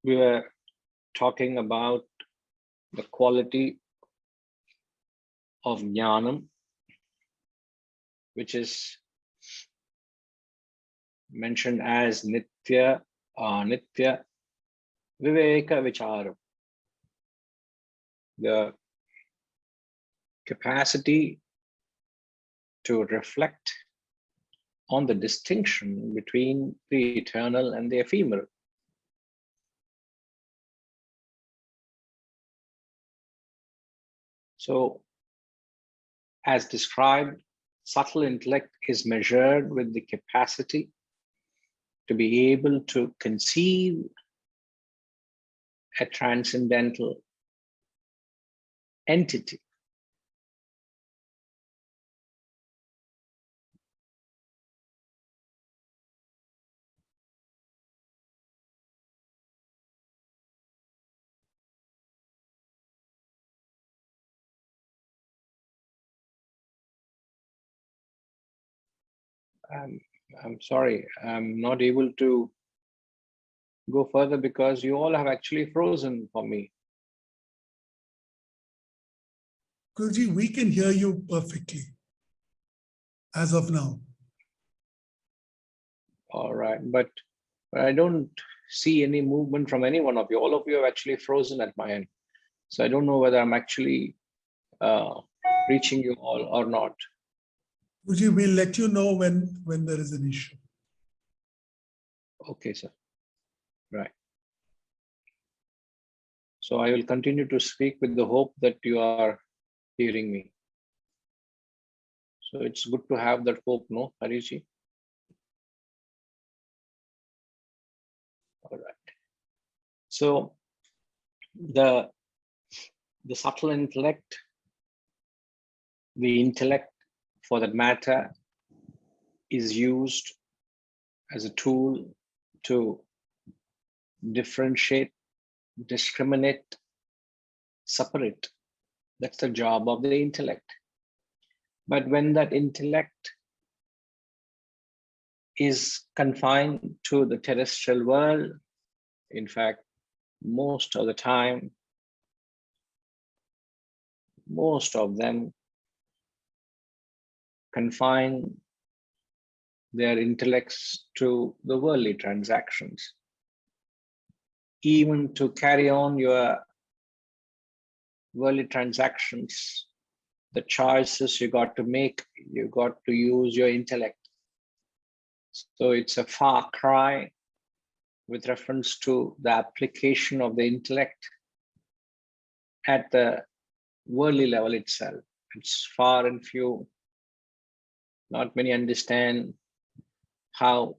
we were talking about the quality of jnanam, which is mentioned as nitya, nitya viveka vichara, the capacity to reflect on the distinction between the eternal and the ephemeral. So, as described, subtle intellect is measured with the capacity to be able to conceive a transcendental entity. I'm sorry, I'm not able to go further because you all have actually frozen for me. Guruji, we can hear you perfectly as of now. All right, but I don't see any movement from any one of you. All of you have actually frozen at my end. So I don't know whether I'm actually reaching you all or not. Guruji, we'll let you know when there is an issue. Okay, sir. Right. So I will continue to speak with the hope that you are hearing me. So it's good to have that hope, no, Hariji? All right. So the subtle intellect, the intellect for that matter, is used as a tool to differentiate, discriminate, separate. That's the job of the intellect. But when that intellect is confined to the terrestrial world, in fact, most of the time, most of them confine their intellects to the worldly transactions. Even to carry on your worldly transactions, the choices you got to make, you got to use your intellect. So it's a far cry with reference to the application of the intellect at the worldly level itself. It's far and few. Not many understand how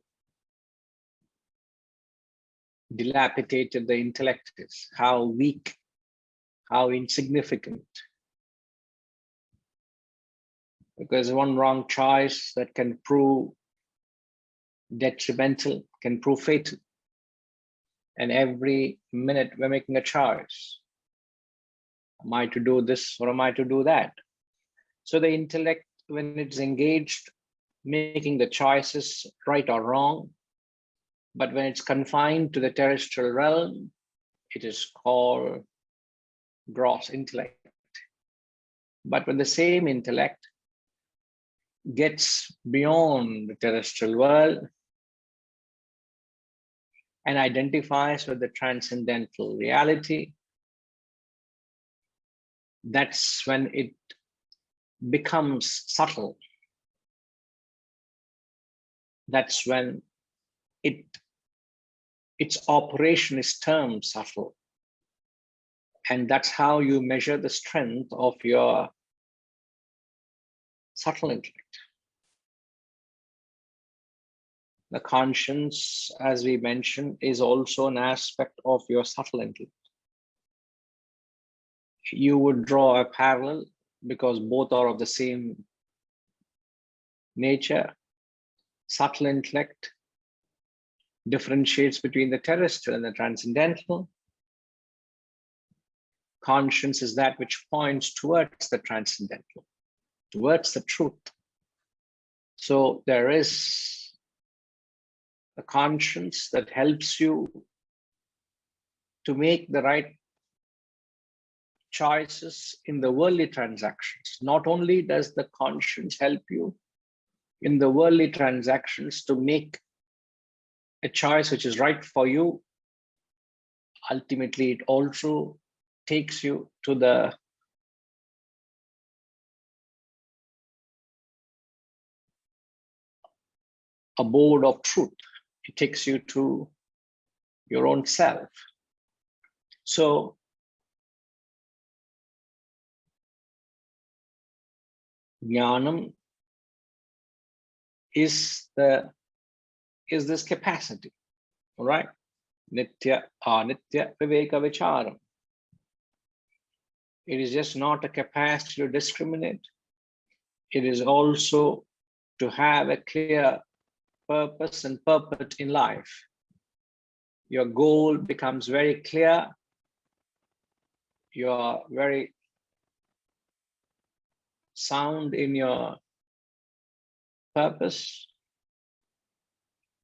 dilapidated the intellect is, how weak, how insignificant. Because one wrong choice that can prove detrimental, can prove fatal. And every minute we're making a choice. Am I to do this or am I to do that? So the intellect, when it's engaged, making the choices right or wrong, but when it's confined to the terrestrial realm, it is called gross intellect. But when the same intellect gets beyond the terrestrial world and identifies with the transcendental reality, that's when it becomes subtle. That's when its operation is termed subtle. And that's how you measure the strength of your subtle intellect. The conscience, as we mentioned, is also an aspect of your subtle intellect. You would draw a parallel because both are of the same nature. Subtle intellect differentiates between the terrestrial and the transcendental. Conscience is that which points towards the transcendental, towards the truth. So there is a conscience that helps you to make the right choices in the worldly transactions. Not only does the conscience help you in the worldly transactions to make a choice which is right for you, ultimately it also takes you to the abode of truth. It takes you to your own self. So jnanam is this capacity, all right? Nitya anitya viveka vicharam. It is just not a capacity to discriminate. It is also to have a clear purpose and purpose in life. Your goal becomes very clear. You are very sound in your purpose.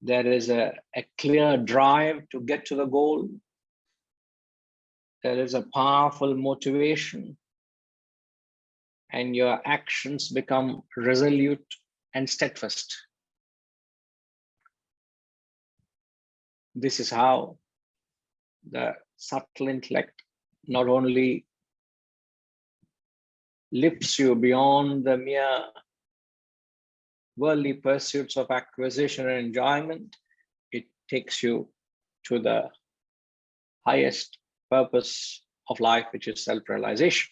There is a clear drive to get to the goal. There is a powerful motivation, and your actions become resolute and steadfast. This is how the subtle intellect not only lifts you beyond the mere worldly pursuits of acquisition and enjoyment, it takes you to the highest purpose of life, which is self-realization.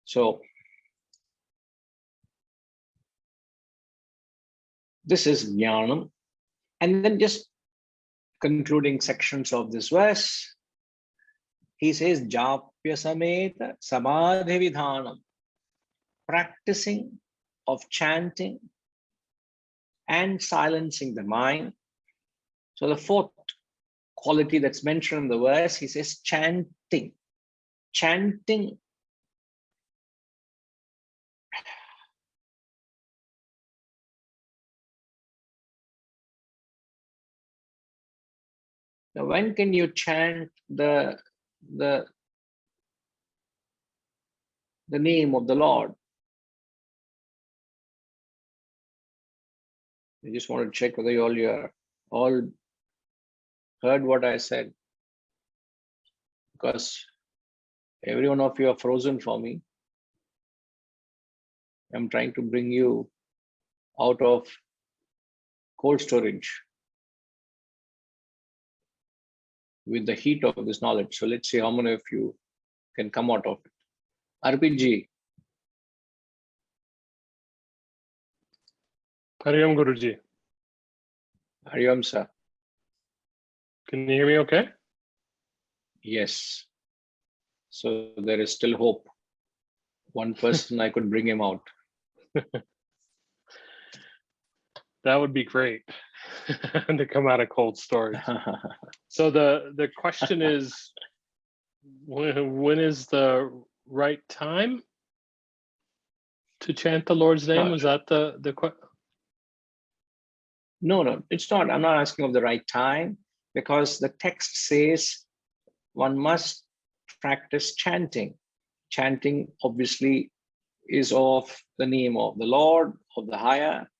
So this is jnanam. And then just concluding sections of this verse, he says, Japya sameta samadhi vidhanam, practicing of chanting and silencing the mind. So the fourth quality that's mentioned in the verse, he says chanting. Chanting now, when can you chant the name of the Lord? I just want to check whether you all heard what I said, because every one of you are frozen for me. I'm trying to bring you out of cold storage with the heat of this knowledge. So let's see how many of you can come out of it. RPG. Hariom Guruji. Hariom sir. Can you hear me okay? Yes. So there is still hope. One person, I could bring him out. That would be great to come out of cold storage. So the question is, when is the right time to chant the Lord's name? Was that the question? No, it's not. I'm not asking of the right time, because the text says one must practice chanting. Chanting obviously is of the name of the Lord, of the higher.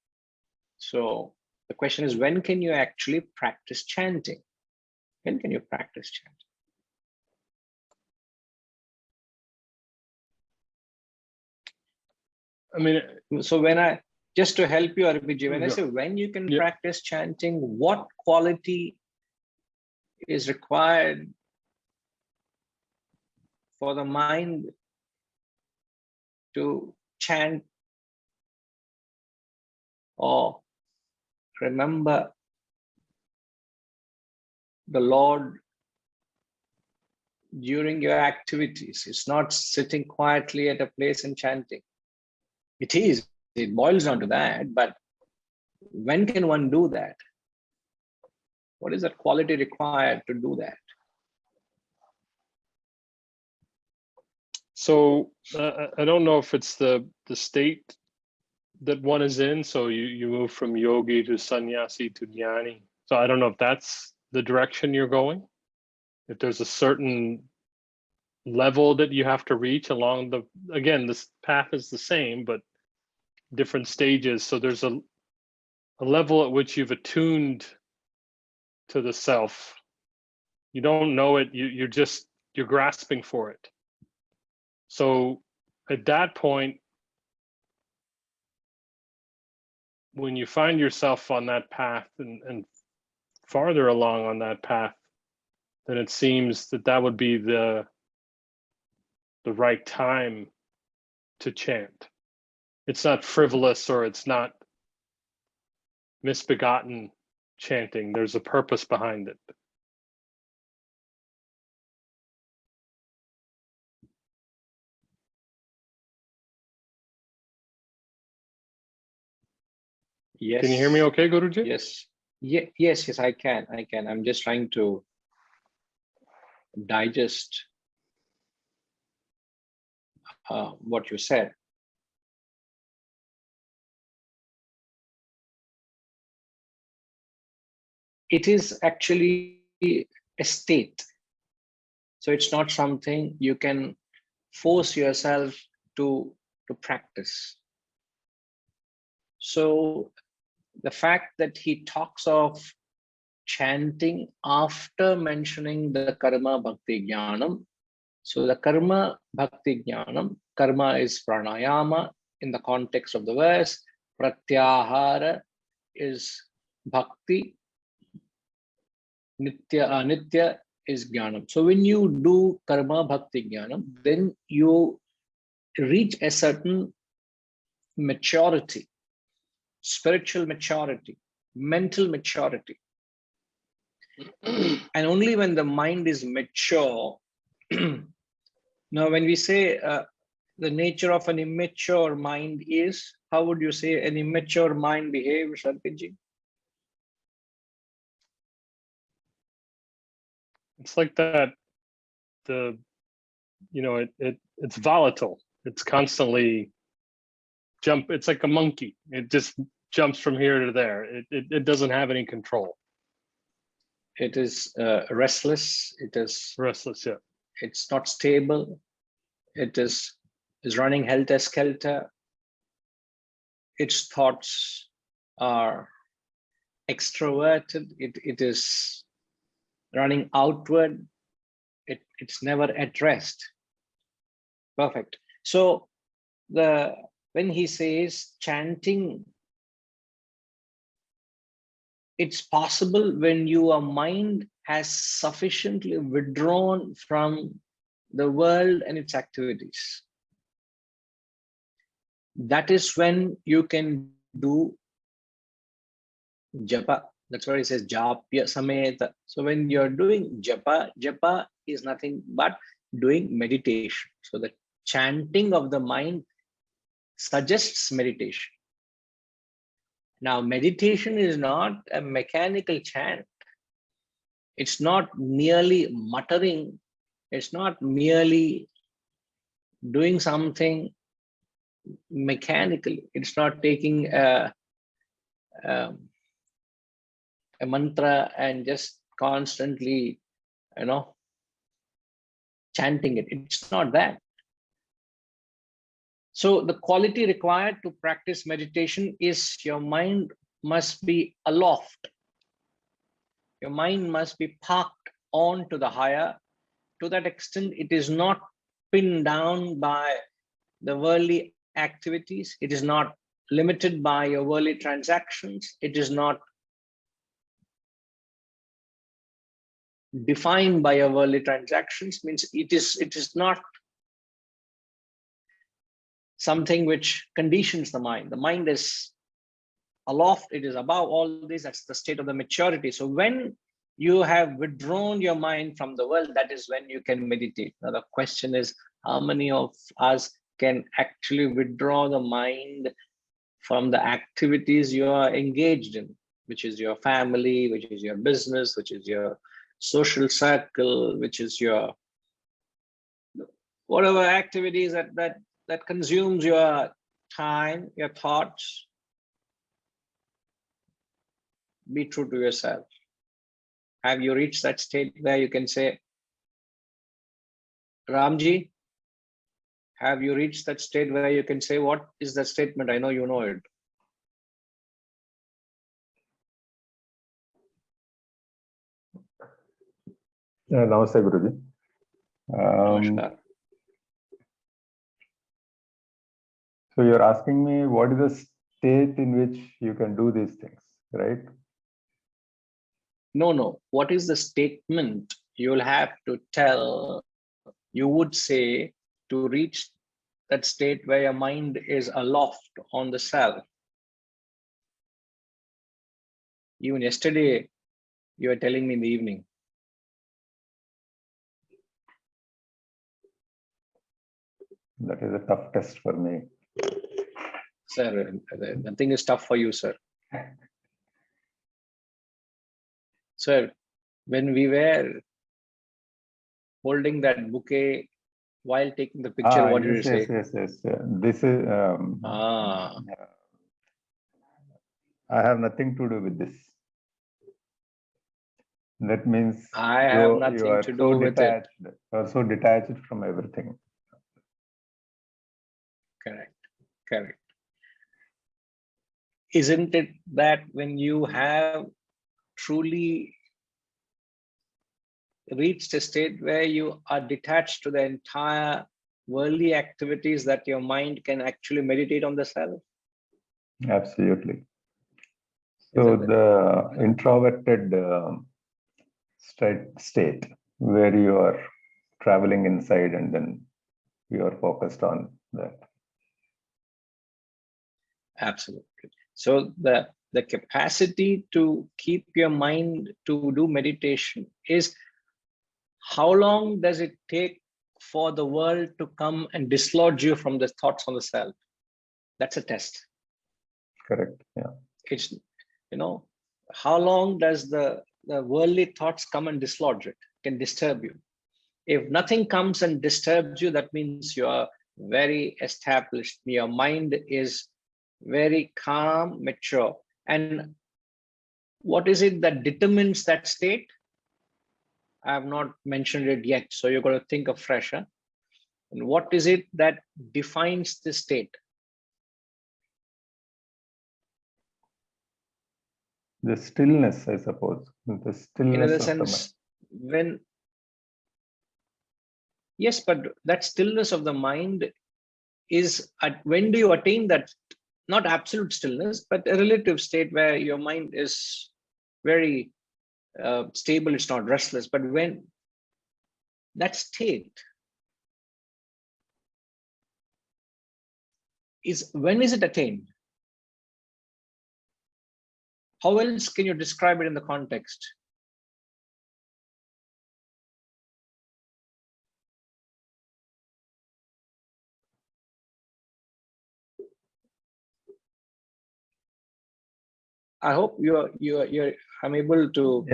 So the question is, when can you actually practice chanting? When can you practice chanting? I mean, so just to help you, RPG, when I say when you can practice chanting, what quality is required for the mind to chant or remember the Lord during your activities? It's not sitting quietly at a place and chanting. It boils down to that, but when can one do that? What is that quality required to do that? So I don't know if it's the state that one is in. So you move from yogi to sannyasi to jnani. So I don't know if that's the direction you're going. If there's a certain level that you have to reach along the, again, this path is the same, but different stages. So there's a level at which you've attuned to the self. You don't know it, you're grasping for it. So at that point, when you find yourself on that path and farther along on that path, then it seems that that would be the right time to chant. It's not frivolous or it's not misbegotten chanting. There's a purpose behind it. Yes. Can you hear me okay, Guruji? Yes. Yes, I can. I'm just trying to digest what you said. It is actually a state. So it's not something you can force yourself to practice. So the fact that he talks of chanting after mentioning the karma bhakti jnanam. So the karma bhakti jnanam, karma is pranayama in the context of the verse, pratyahara is bhakti, nitya is jnanam. So when you do karma bhakti jnanam, then you reach a certain maturity, spiritual maturity, mental maturity. And only when the mind is mature. Now, when we say the nature of an immature mind is, how would you say an immature mind behaves, Sharpiji? It's like that, it's volatile. It's constantly it's like a monkey. It just jumps from here to there. It doesn't have any control. It is restless. It is restless, yeah. It's not stable. It is running helter-skelter. Its thoughts are extroverted. It is running outward. It's never at rest. Perfect. So when he says chanting, it's possible when your mind has sufficiently withdrawn from the world and its activities. That is when you can do japa. That's why it says japya sameta. So when you're doing japa is nothing but doing meditation. So the chanting of the mind suggests meditation. Now, meditation is not a mechanical chant. It's not merely muttering. It's not merely doing something mechanically. It's not taking a mantra and just constantly, chanting it. It's not that. So the quality required to practice meditation is your mind must be aloft. Your mind must be parked on to the higher. To that extent, it is not pinned down by the worldly activities. It is not limited by your worldly transactions. It is not defined by your worldly transactions. Means it is not something which conditions the mind. The mind is aloft, it is above all this. That's the state of the maturity. So when you have withdrawn your mind from the world, that is when you can meditate. Now the question is, how many of us can actually withdraw the mind from the activities you are engaged in, which is your family, which is your business, which is your social circle, which is your whatever activities that consumes your time, your thoughts. Be true to yourself. Have you reached that state where you can say, Ramji, have you reached that state where you can say, what is that statement? I know you know it. Namaste, Guruji. Namaskar. So you're asking me what is the state in which you can do these things, right? No. What is the statement you'll have to tell, you would say, to reach that state where your mind is aloft on the self? Even yesterday, you were telling me in the evening. That is a tough test for me. Sir, nothing is tough for you, sir. Sir, when we were holding that bouquet while taking the picture, what did you say? Yes. This is. I have nothing to do with this. That means I have nothing to do with it. You are so detached from everything. Correct. Isn't it that when you have truly reached a state where you are detached to the entire worldly activities, that your mind can actually meditate on the self? Absolutely. So the introverted state where you are traveling inside and then you are focused on that. Absolutely. So the capacity to keep your mind to do meditation is, how long does it take for the world to come and dislodge you from the thoughts on the self? That's a test. Correct. Yeah. It's, how long does the worldly thoughts come and dislodge it, can disturb you? If nothing comes and disturbs you, that means you are very established. Your mind is very calm, mature. And what is it that determines that state? I have not mentioned it yet, so you're going to think afresh. Huh? And what is it that defines the state? The stillness, I suppose. The stillness. In other sense, yes, but that stillness of the mind is when do you attain that? Not absolute stillness, but a relative state where your mind is very stable, it's not restless. But when that state is, when is it attained? How else can you describe it in the context? I hope I'm able to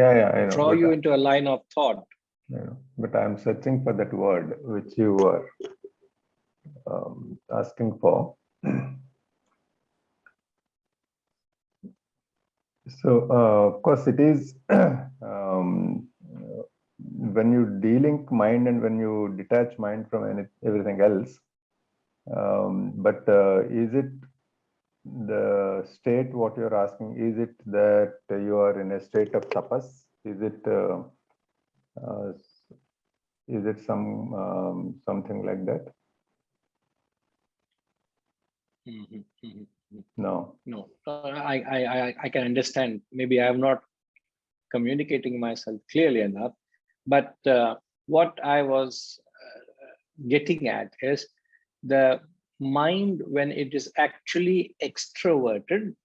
draw you into a line of thought. But I'm searching for that word which you were asking for. So, of course, it is when you delink mind and when you detach mind from everything else. But is it the state, what you're asking, is it that you are in a state of tapas? Is it something like that? No. I can understand. Maybe I am not communicating myself clearly enough, but what I was getting at is the mind, when it is actually extroverted,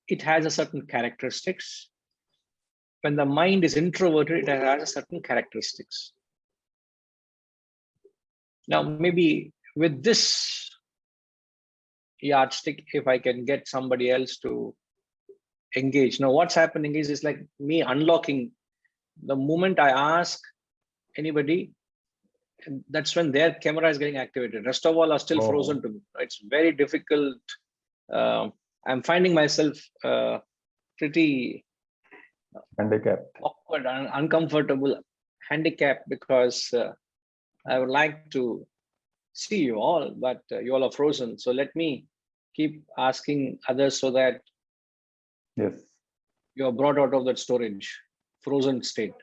it has a certain characteristics. When the mind is introverted, it has a certain characteristics. Now, maybe with this yardstick, if I can get somebody else to engage. Now, what's happening is, it's like me unlocking. The moment I ask anybody, that's when their camera is getting activated. Rest of all are still frozen to me. It's very difficult. I'm finding myself pretty handicapped. awkward and uncomfortable, handicapped, because I would like to see you all, but you all are frozen. So let me keep asking others so that Yes. you are brought out of that storage, frozen state.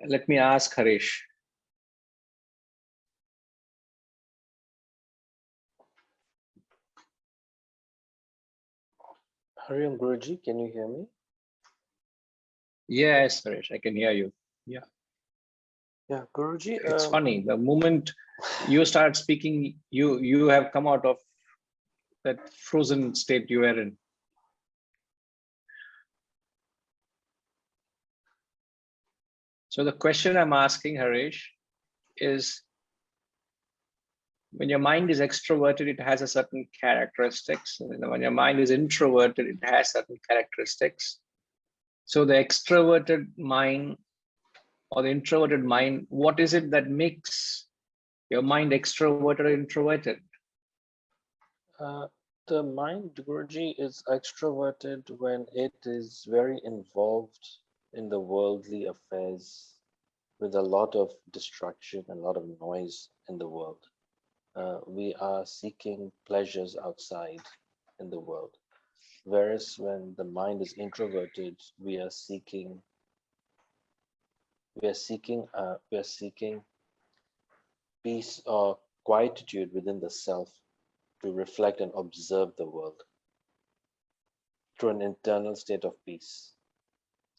Let me ask Harish. Hariam Guruji, can you hear me? Yes, Harish, I can hear you. Yeah. Yeah, Guruji. It's funny. The moment you start speaking, you have come out of that frozen state you were in. So the question I'm asking, Harish, is when your mind is extroverted, it has a certain characteristics. And when your mind is introverted, it has certain characteristics. So the extroverted mind or the introverted mind, what is it that makes your mind extroverted or introverted? The mind, Guruji, is extroverted when it is very involved in the worldly affairs with a lot of distraction, a lot of noise in the world. We are seeking pleasures outside in the world. Whereas when the mind is introverted, we are seeking peace or quietude within the self to reflect and observe the world through an internal state of peace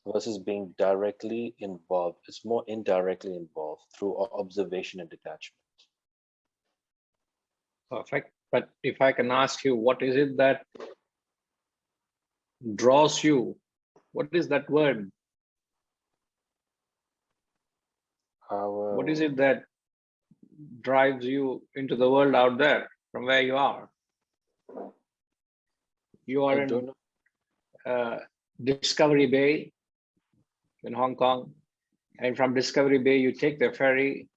versus being directly involved. It's more indirectly involved through observation and detachment. Perfect. But if I can ask you, what is it that draws you? What is that word? What is it that drives you into the world out there from where you are? You are in Discovery Bay in Hong Kong, and from Discovery Bay you take the ferry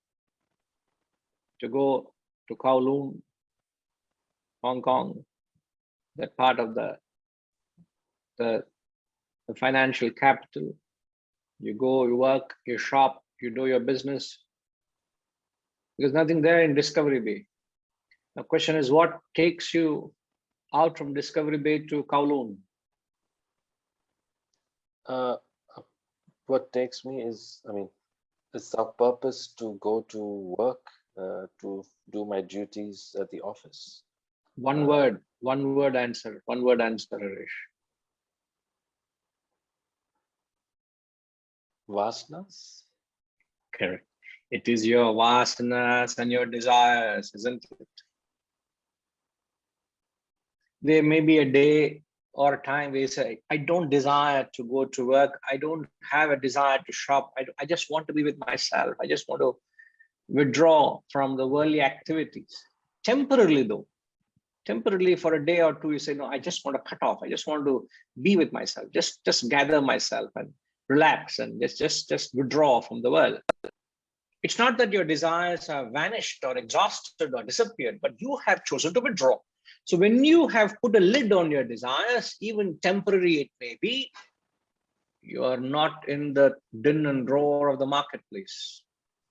to go to Kowloon, Hong Kong, that part of the financial capital. You go, you work, you shop, you do your business. There's nothing there in Discovery Bay. The question is, what takes you out from Discovery Bay to Kowloon? What takes me is, it's our purpose to go to work, to do my duties at the office. One word answer, Harish. Vasanas? Correct. It is your vasanas and your desires, isn't it? There may be a day or a time where you say, I don't desire to go to work. I don't have a desire to shop. I just want to be with myself. I just want to withdraw from the worldly activities. Temporarily though, temporarily for a day or two, you say, no, I just want to cut off. I just want to be with myself. Just gather myself and relax and just withdraw from the world. It's not that your desires are vanished or exhausted or disappeared, but you have chosen to withdraw. So when you have put a lid on your desires, even temporary it may be, you are not in the din and roar of the marketplace.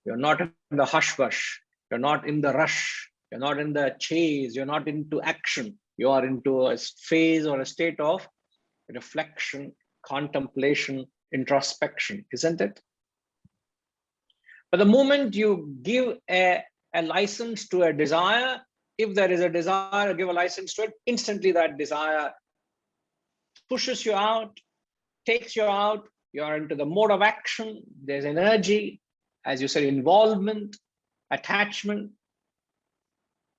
You're not in the hush-hush. You're not in the rush. You're not in the chase. You're not into action. You are into a phase or a state of reflection, contemplation, introspection, isn't it? But the moment you give a license to a desire, if there is a desire, give a license to it, instantly that desire pushes you out, takes you out, you're into the mode of action, there's energy, as you said, involvement, attachment,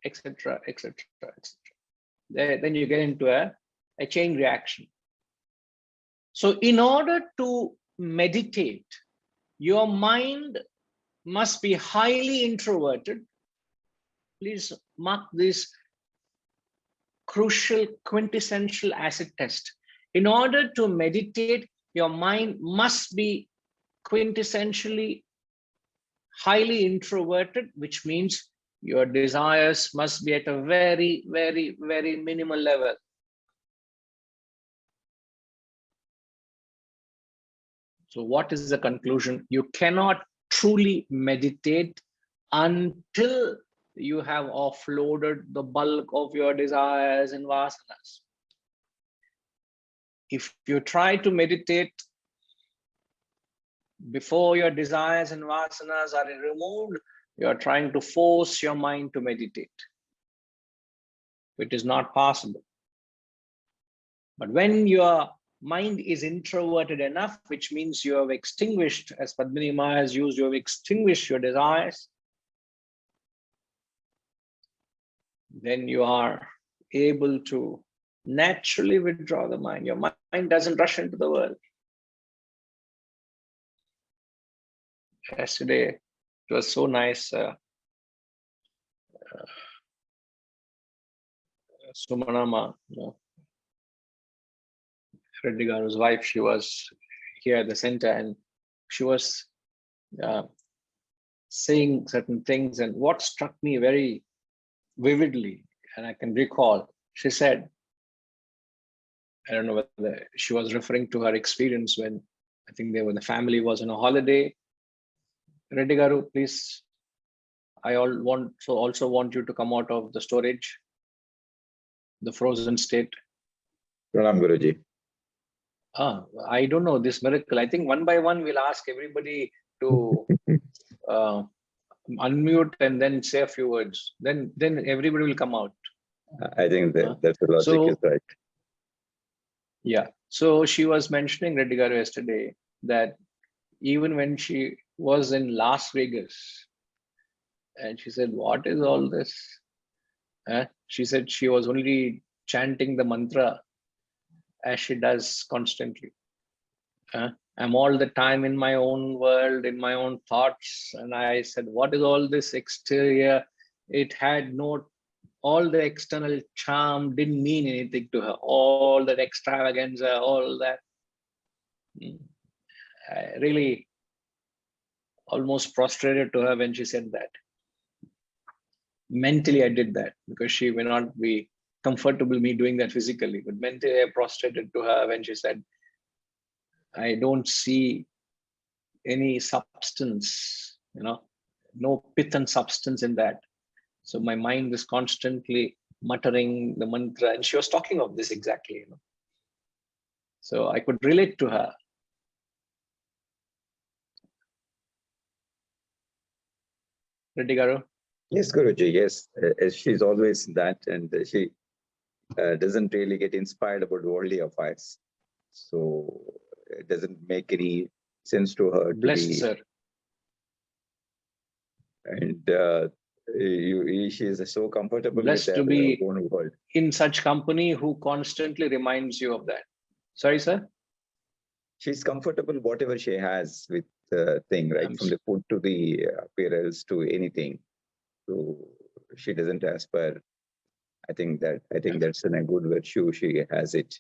etc., etc., etc. Then you get into a chain reaction. So in order to meditate, your mind must be highly introverted. Please mark this crucial quintessential acid test. In order to meditate, your mind must be quintessentially highly introverted, which means your desires must be at a very, very, very minimal level. So what is the conclusion? You cannot truly meditate until you have offloaded the bulk of your desires and vasanas. If you try to meditate before your desires and vasanas are removed, you are trying to force your mind to meditate. It is not possible. But when your mind is introverted enough, which means you have extinguished, as Padmini Ma has used, you have extinguished your desires, then you are able to naturally withdraw the mind. Your mind doesn't rush into the world. Yesterday, it was so nice. Sumanama, Reddy Garu's wife, she was here at the center and she was saying certain things. And what struck me very vividly, and I can recall, she said, I don't know whether she was referring to her experience when I think the family was on a holiday. Reddy Garu, please, I also want you to come out of the storage, the frozen state. Pranam Guruji. I don't know this miracle. I think one by one we'll ask everybody to unmute and then say a few words. Then everybody will come out. I think that's the logic is right. Yeah. So she was mentioning, Reddy Garu, yesterday that even when she was in Las Vegas, and she said, "What is all this?" She said she was only chanting the mantra as she does constantly. I'm all the time in my own world, in my own thoughts. And I said, what is all this exterior? It had all the external charm didn't mean anything to her. All that extravaganza, all that. I really almost prostrated to her when she said that. Mentally, I did that because she may not be comfortable me doing that physically, but mentally I prostrated to her when she said, I don't see any substance, no pith and substance in that. So my mind is constantly muttering the mantra, and she was talking of this exactly, So I could relate to her. Reddy Garu? Yes, Guruji, yes. She's always that, and she doesn't really get inspired about worldly affairs. So it doesn't make any sense to her to Blessed, be. sir. And she is so comfortable Blessed with to be her own world. in such company who constantly reminds you of that. Sorry, sir? She's comfortable whatever she has with the thing, right? From the food to the apparels to anything. So she doesn't aspire. I think that's a good virtue. She has it.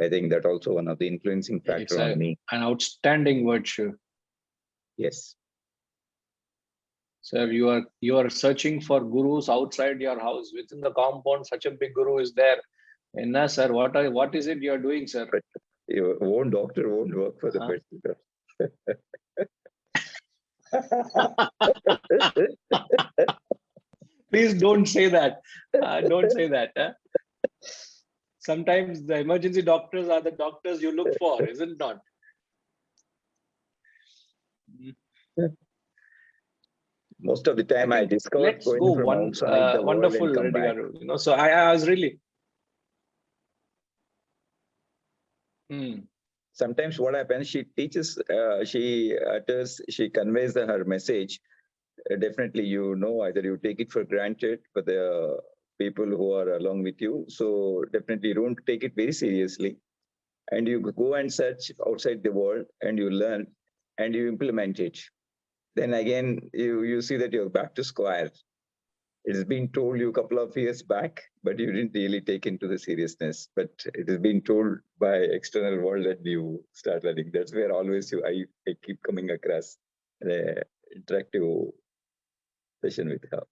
I think that also one of the influencing factor on me. An outstanding virtue. Yes. Sir, you are searching for gurus outside your house. Within the compound, such a big guru is there. And sir, what is it you are doing, sir? But your own doctor won't work for the person. Please don't say that. Don't say that. Sometimes the emergency doctors are the doctors you look for, is it not? Most of the time, I discovered let's going go from one outside the wonderful world and come back. Garu, So I was really. Sometimes what happens, she teaches, she utters, she conveys her message. Definitely, either you take it for granted for the people who are along with you. So definitely you don't take it very seriously. And you go and search outside the world and you learn and you implement it. Then again, you see that you're back to square. It has been told you a couple of years back, but you didn't really take into the seriousness. But it has been told by external world and you start learning. That's where always I keep coming across the interactive session with her.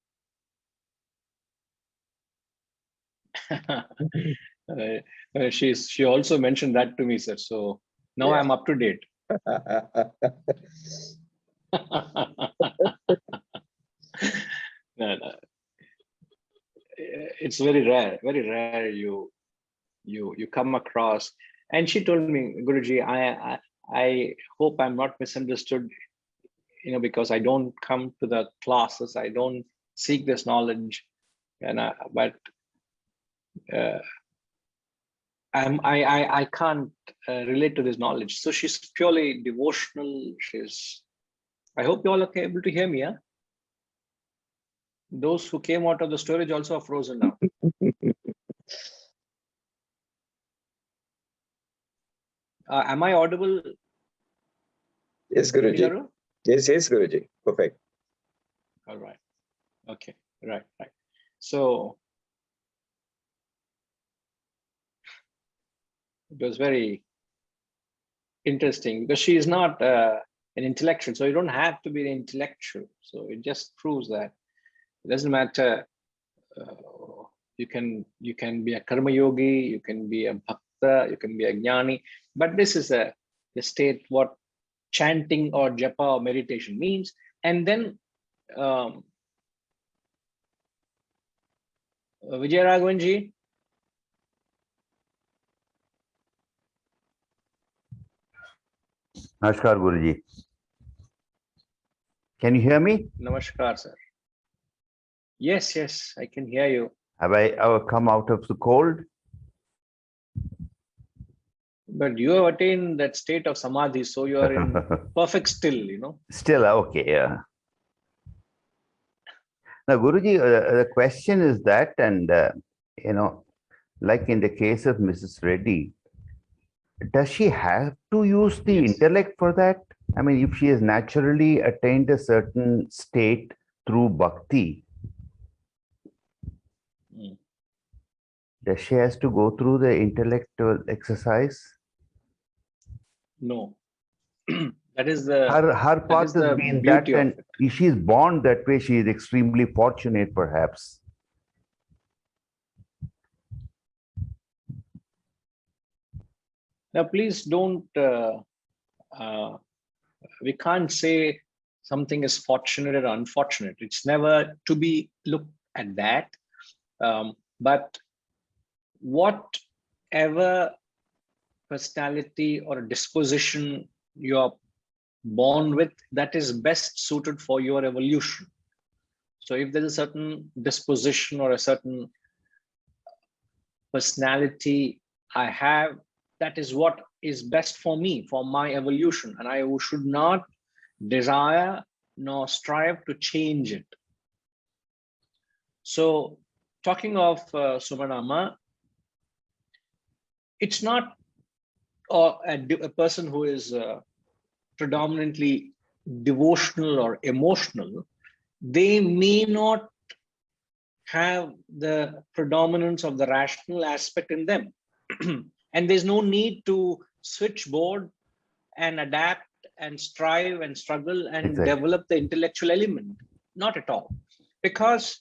She also mentioned that to me, sir. So Now Yeah. I'm up to date. No, no. It's very rare you come across. And she told me, Guruji, I hope I'm not misunderstood, because I don't come to the classes, I don't seek this knowledge, but I can't relate to this knowledge. So she's purely devotional. I hope you all are able to hear me. Yeah? Those who came out of the storage also are frozen now. Am I audible? Yes, Guruji. Nigaru? Yes, Guruji. Perfect. All right. Okay. Right. So it was very interesting because she is not an intellectual. So you don't have to be an intellectual. So it just proves that it doesn't matter. You can be a karma yogi, you can be a bhakta, you can be a jnani, but this is the state what chanting or japa or meditation means. And then Vijayaraghavanji. Namaskar, Guruji. Can you hear me? Namaskar, sir. Yes, I can hear you. Have I come out of the cold? But you have attained that state of samadhi, so you are in perfect still, Still, okay, yeah. Now, Guruji, the question is that, and, like in the case of Mrs. Reddy, does she have to use the Yes. intellect for that? I mean, if she has naturally attained a certain state through bhakti, does she has to go through the intellectual exercise? No. That is the Her path is the has been that, beauty of and it. if she is born that way, she is extremely fortunate, perhaps. Now, please don't. We can't say something is fortunate or unfortunate. It's never to be looked at that. But whatever personality or disposition you're born with, that is best suited for your evolution. So if there's a certain disposition or a certain personality I have, that is what is best for me, for my evolution, and I should not desire nor strive to change it. So talking of Sumanama, it's not a person who is predominantly devotional or emotional. They may not have the predominance of the rational aspect in them. And there's no need to switch board and adapt and strive and struggle and Exactly. develop the intellectual element. Not at all. Because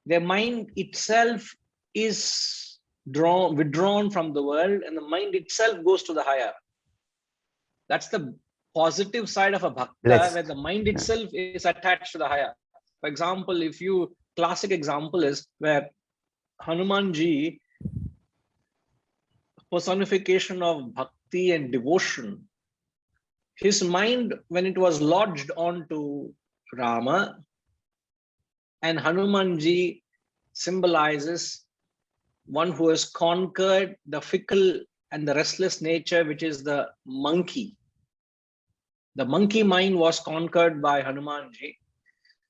their mind itself is withdrawn from the world, and the mind itself goes to the higher. That's the positive side of a bhakta, where the mind itself is attached to the higher. For example, classic example is where Hanumanji, personification of bhakti and devotion, his mind, when it was lodged onto Rama, and Hanumanji symbolizes one who has conquered the fickle and the restless nature, which is the monkey. The monkey mind was conquered by Hanumanji.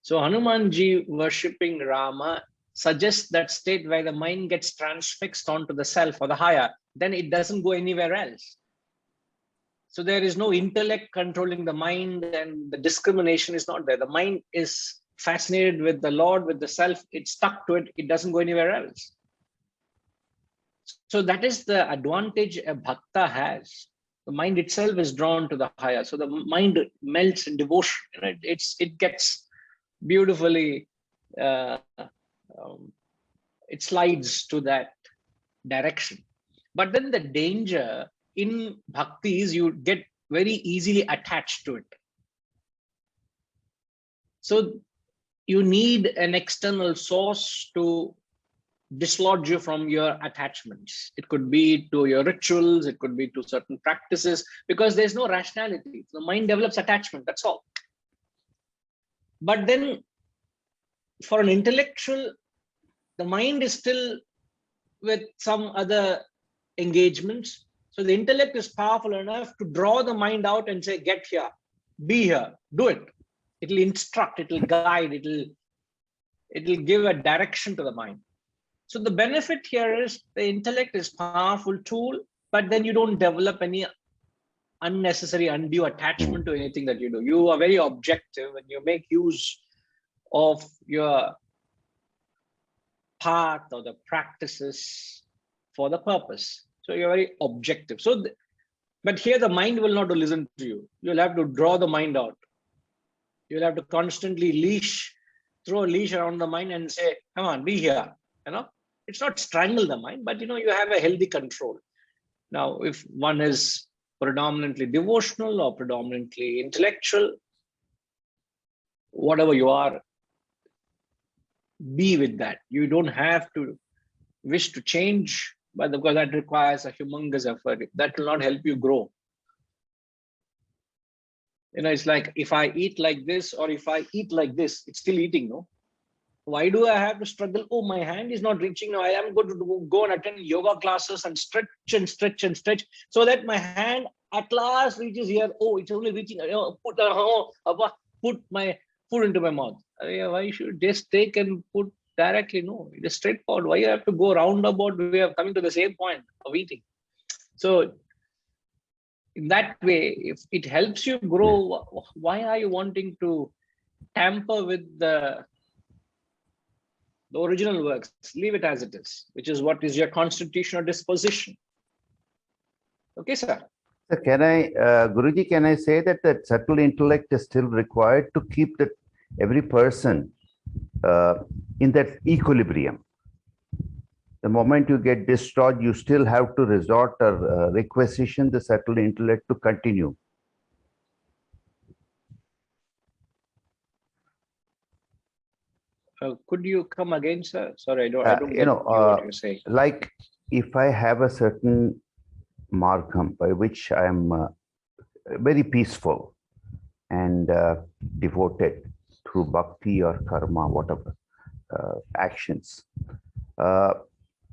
So Hanumanji worshipping Rama suggests that state where the mind gets transfixed onto the self or the higher, then it doesn't go anywhere else. So there is no intellect controlling the mind, and the discrimination is not there. The mind is fascinated with the Lord, with the self, it's stuck to it, it doesn't go anywhere else. So that is the advantage a bhakta has. The mind itself is drawn to the higher. So the mind melts in devotion. It gets beautifully, it slides to that direction. But then the danger in bhakti is you get very easily attached to it. So you need an external source to dislodge you from your attachments. It could be to your rituals, it could be to certain practices, because there's no rationality. The mind develops attachment, that's all. But then for an intellectual, the mind is still with some other engagements. So the intellect is powerful enough to draw the mind out and say, get here, be here, do it. It'll instruct, it'll guide, it'll give a direction to the mind. So the benefit here is the intellect is powerful tool, but then you don't develop any unnecessary, undue attachment to anything that you do. You are very objective and you make use of your path or the practices for the purpose. So you're very objective. So, but here the mind will not listen to you. You'll have to draw the mind out. You'll have to constantly throw a leash around the mind and say, come on, be here. You know, it's not strangle the mind, but you know, you have a healthy control. Now, if one is predominantly devotional or predominantly intellectual, whatever you are, be with that. You don't have to wish to change, but because that requires a humongous effort. That will not help you grow. You know, it's like if I eat like this or if I eat like this, it's still eating, no? Why do I have to struggle? Oh, my hand is not reaching now. I am going to go and attend yoga classes and stretch and stretch and stretch so that my hand at last reaches here. Oh, it's only reaching. Put my food into my mouth. Why should you just take and put directly? No, it is straightforward. Why you have to go roundabout? We are coming to the same point of eating. So in that way, if it helps you grow, why are you wanting to tamper with the original works? Leave it as it is, which is what is your constitutional disposition. Okay, sir. So can I, Guruji, can I say that that subtle intellect is still required to keep that every person in that equilibrium? The moment you get destroyed, you still have to resort or requisition the subtle intellect to continue. Could you come again, sir? Sorry, I don't get what you're saying. Like if I have a certain margam by which I am very peaceful and devoted through bhakti or karma, whatever actions,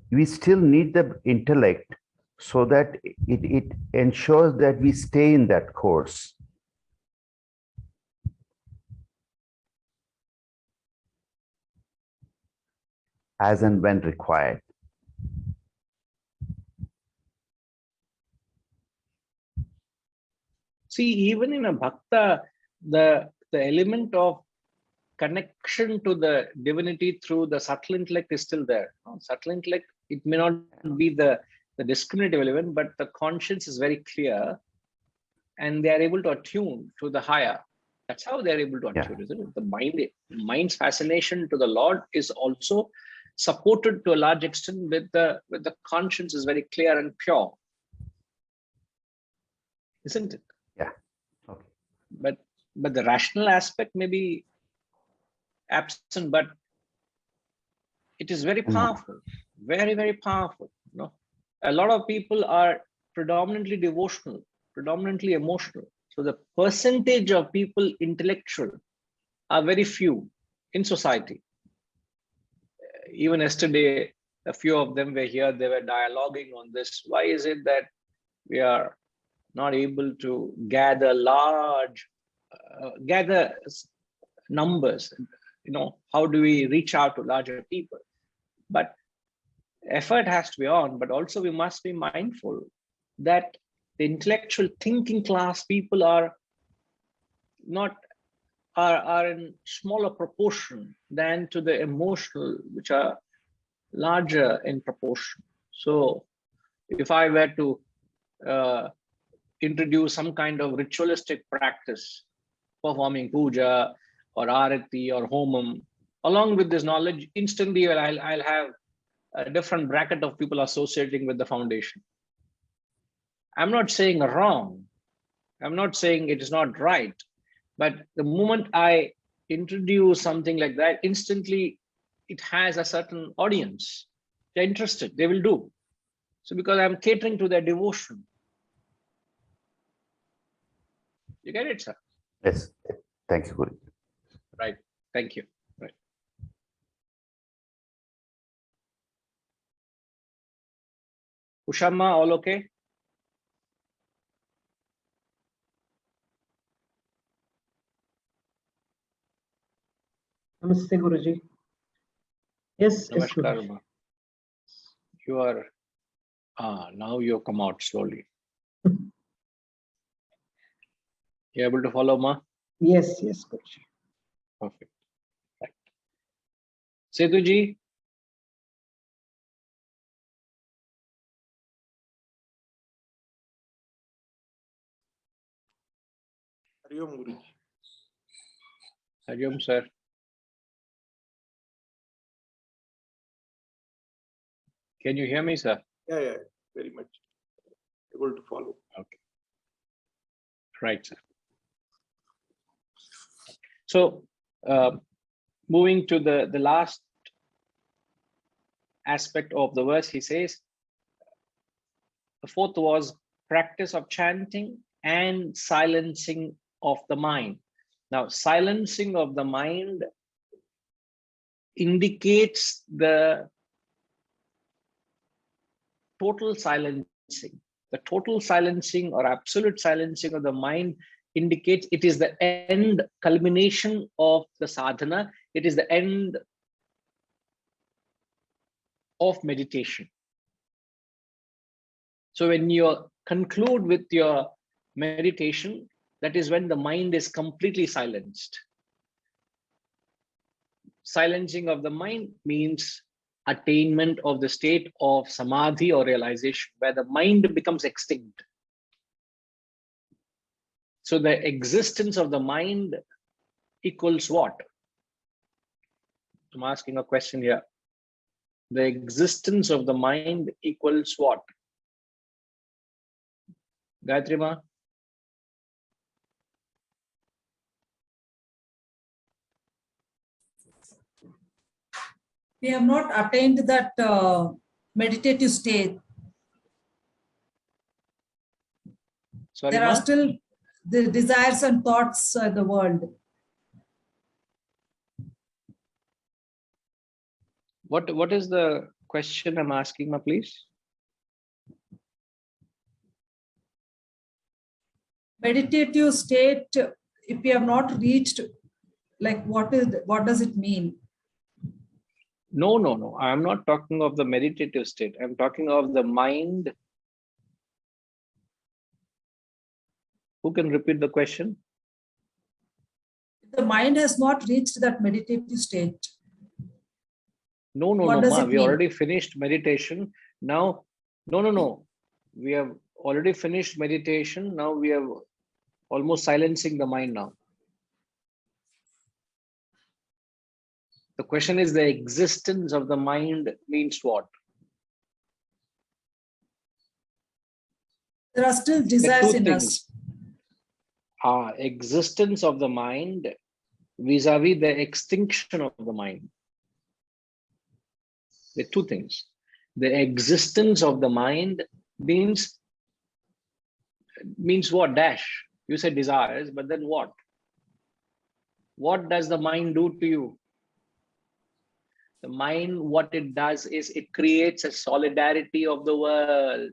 we still need the intellect so that it ensures that we stay in that course. As and when required. See, even in a bhakta, the element of connection to the divinity through the subtle intellect is still there. Subtle intellect, it may not be the discriminative element, but the conscience is very clear and they are able to attune to the higher. That's how they're able to attune, isn't it? The mind's fascination to the Lord is also supported to a large extent with the conscience is very clear and pure, isn't it? Yeah. Okay. But the rational aspect may be absent, but it is very powerful, very, very powerful. You know, a lot of people are predominantly devotional, predominantly emotional. So the percentage of people intellectual are very few in society. Even yesterday, a few of them were here, they were dialoguing on this. Why is it that we are not able to gather numbers? You know, how do we reach out to larger people? But effort has to be on, but also we must be mindful that the intellectual thinking class people are in smaller proportion than to the emotional, which are larger in proportion. So if I were to introduce some kind of ritualistic practice, performing puja or arati or homam, along with this knowledge, instantly I'll have a different bracket of people associating with the foundation. I'm not saying wrong. I'm not saying it is not right. But the moment I introduce something like that, instantly it has a certain audience. They're interested, they will do. So because I'm catering to their devotion. You get it, sir? Yes. Thank you, Guru. Right. Thank you. Right. Ushamma, all okay? Namaste, Guruji. Yes, yes, Namaskar, Guruji. Ma. You are, now you come out slowly. You able to follow, Ma? Yes, yes, Guruji. Perfect. Right. Setuji, Hariom Guruji. Hariom, sir. Can you hear me, sir? Yeah, very much able to follow. Okay. Right, sir. So, moving to the last aspect of the verse, he says, the fourth was practice of chanting and silencing of the mind. Now, silencing of the mind indicates the total silencing. The total silencing or absolute silencing of the mind indicates it is the end culmination of the sadhana. It is the end of meditation. So when you conclude with your meditation, that is when the mind is completely silenced. Silencing of the mind means attainment of the state of samadhi or realization, where the mind becomes extinct. So the existence of the mind equals what? I'm asking a question here. The existence of the mind equals what? Gayatri Ma? We have not attained that meditative state. Sorry, There are Ma? still the desires and thoughts in the world. What is the question I'm asking, Ma, please? Meditative state, if we have not reached, like what does it mean? No. I'm not talking of the meditative state. I'm talking of the mind. Who can repeat the question? The mind has not reached that meditative state. No, What does Ma. it We mean? already finished meditation. Now, no. We have already finished meditation. Now we are almost silencing the mind now. The question is, the existence of the mind means what? There are still There are desires two in things. us. Existence of the mind vis-a-vis the extinction of the mind. There are two things. The existence of the mind means what? Dash. You said desires, but then what? What does the mind do to you? The mind, what it does is it creates a solidarity of the world.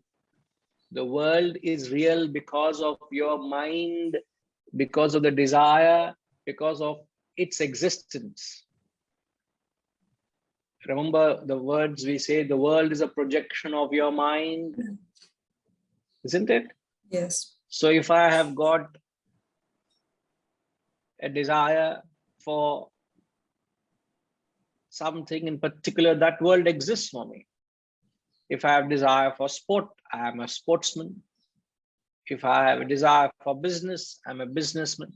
The world is real because of your mind, because of the desire, because of its existence. Remember the words we say, the world is a projection of your mind, isn't it? Yes. So if I have got a desire for something in particular, that world exists for me. If I have desire for sport, I am a sportsman. If I have a desire for business, I'm a businessman.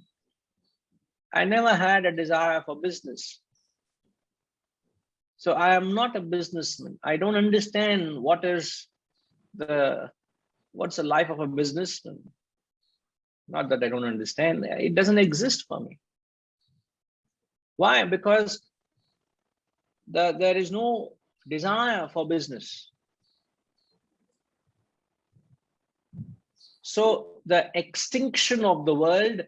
I never had a desire for business. So I am not a businessman. I don't understand what is the What's the life of a businessman? Not that I don't understand. It doesn't exist for me. Why? Because there is no desire for business. So the extinction of the world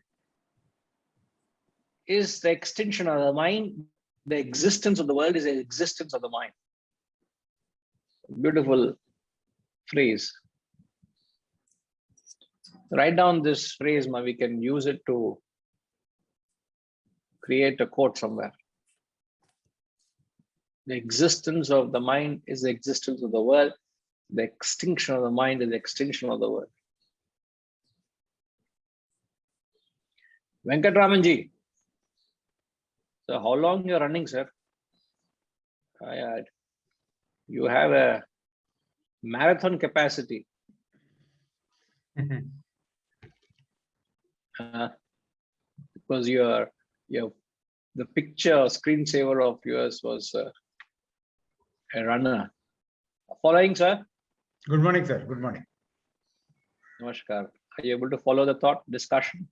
is the extinction of the mind. The existence of the world is the existence of the mind. Beautiful phrase. Write down this phrase, we can use it to create a quote somewhere. The existence of the mind is the existence of the world. The extinction of the mind is the extinction of the world. Venkatramanji. So how long you're running, sir? You have a marathon capacity. Because the picture screensaver of yours was a runner. Following, sir? Good morning, sir. Good morning. Namaskar. Are you able to follow the thought discussion?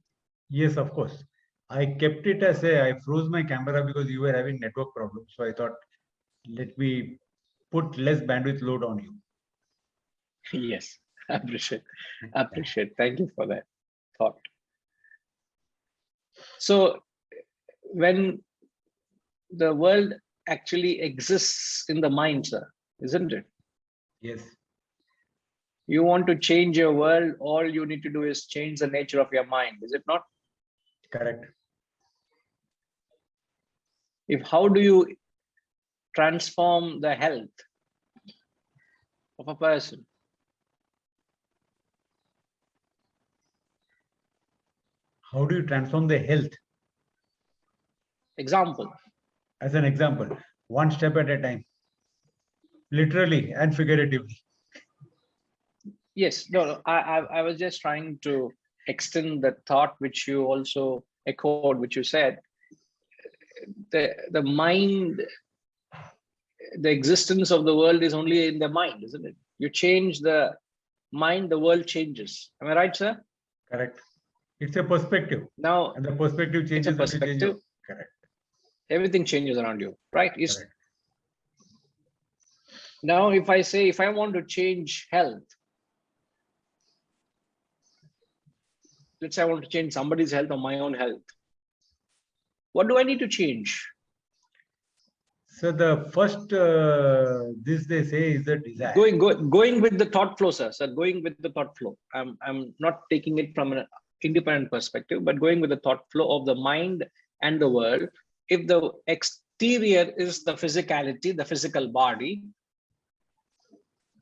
Yes, of course. I kept it as I froze my camera because you were having network problems. So I thought, let me put less bandwidth load on you. Yes, appreciate. Thank you for that thought. So when the world actually exists in the mind, sir, isn't it? Yes. You want to change your world, all you need to do is change the nature of your mind, is it not? Correct. How do you transform the health of a person? How do you transform the health? Example. As an example, one step at a time, literally and figuratively. Yes, no, I was just trying to extend the thought which you also echoed, which you said. The mind, the existence of the world is only in the mind, isn't it? You change the mind, the world changes. Am I right, sir? Correct. It's a perspective. Now, and the perspective changes. It's a perspective. Correct. Everything changes around you, right? Correct. Now, if I say, if I want to change health, let's say I want to change somebody's health or my own health. What do I need to change? So the first, this they say is the desire. Going with the thought flow, sir. Going with the thought flow. I'm not taking it from an independent perspective, but going with the thought flow of the mind and the world. If the exterior is the physicality, the physical body,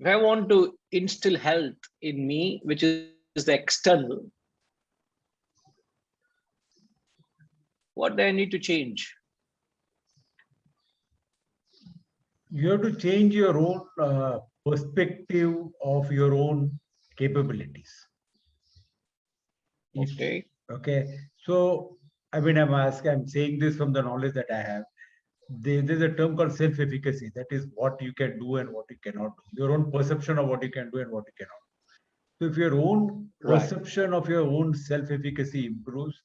if I want to instill health in me, which is the external, what do I need to change? You have to change your own perspective of your own capabilities. Okay. Okay. So, I mean, I'm saying this from the knowledge that I have. There's a term called self-efficacy. That is what you can do and what you cannot do. Your own perception of what you can do and what you cannot do. So if your own perception of your own self-efficacy improves,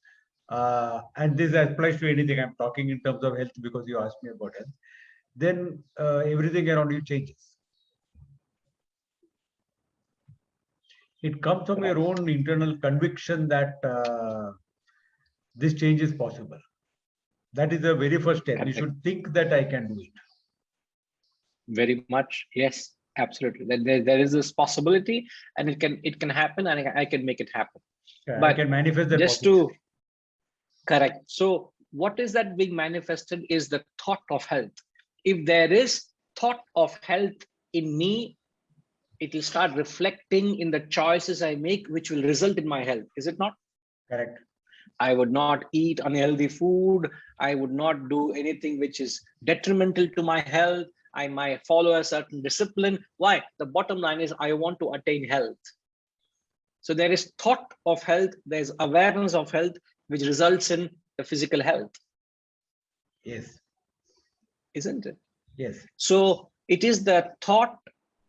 and this applies to anything, I'm talking in terms of health because you asked me about health, then everything around you changes. It comes from your own internal conviction that this change is possible. That is the very first step. You should think that I can do it. Very much, yes, absolutely. There is this possibility, and it can happen, and I can make it happen. But I can manifest that. Just to correct. So what is that being manifested is the thought of health. If there is thought of health in me, it will start reflecting in the choices I make, which will result in my health. Is it not? Correct. I would not eat unhealthy food. I would not do anything which is detrimental to my health. I might follow a certain discipline. Why? The bottom line is I want to attain health. So there is thought of health. There's awareness of health, which results in the physical health. Yes. Isn't it? Yes. So it is the thought,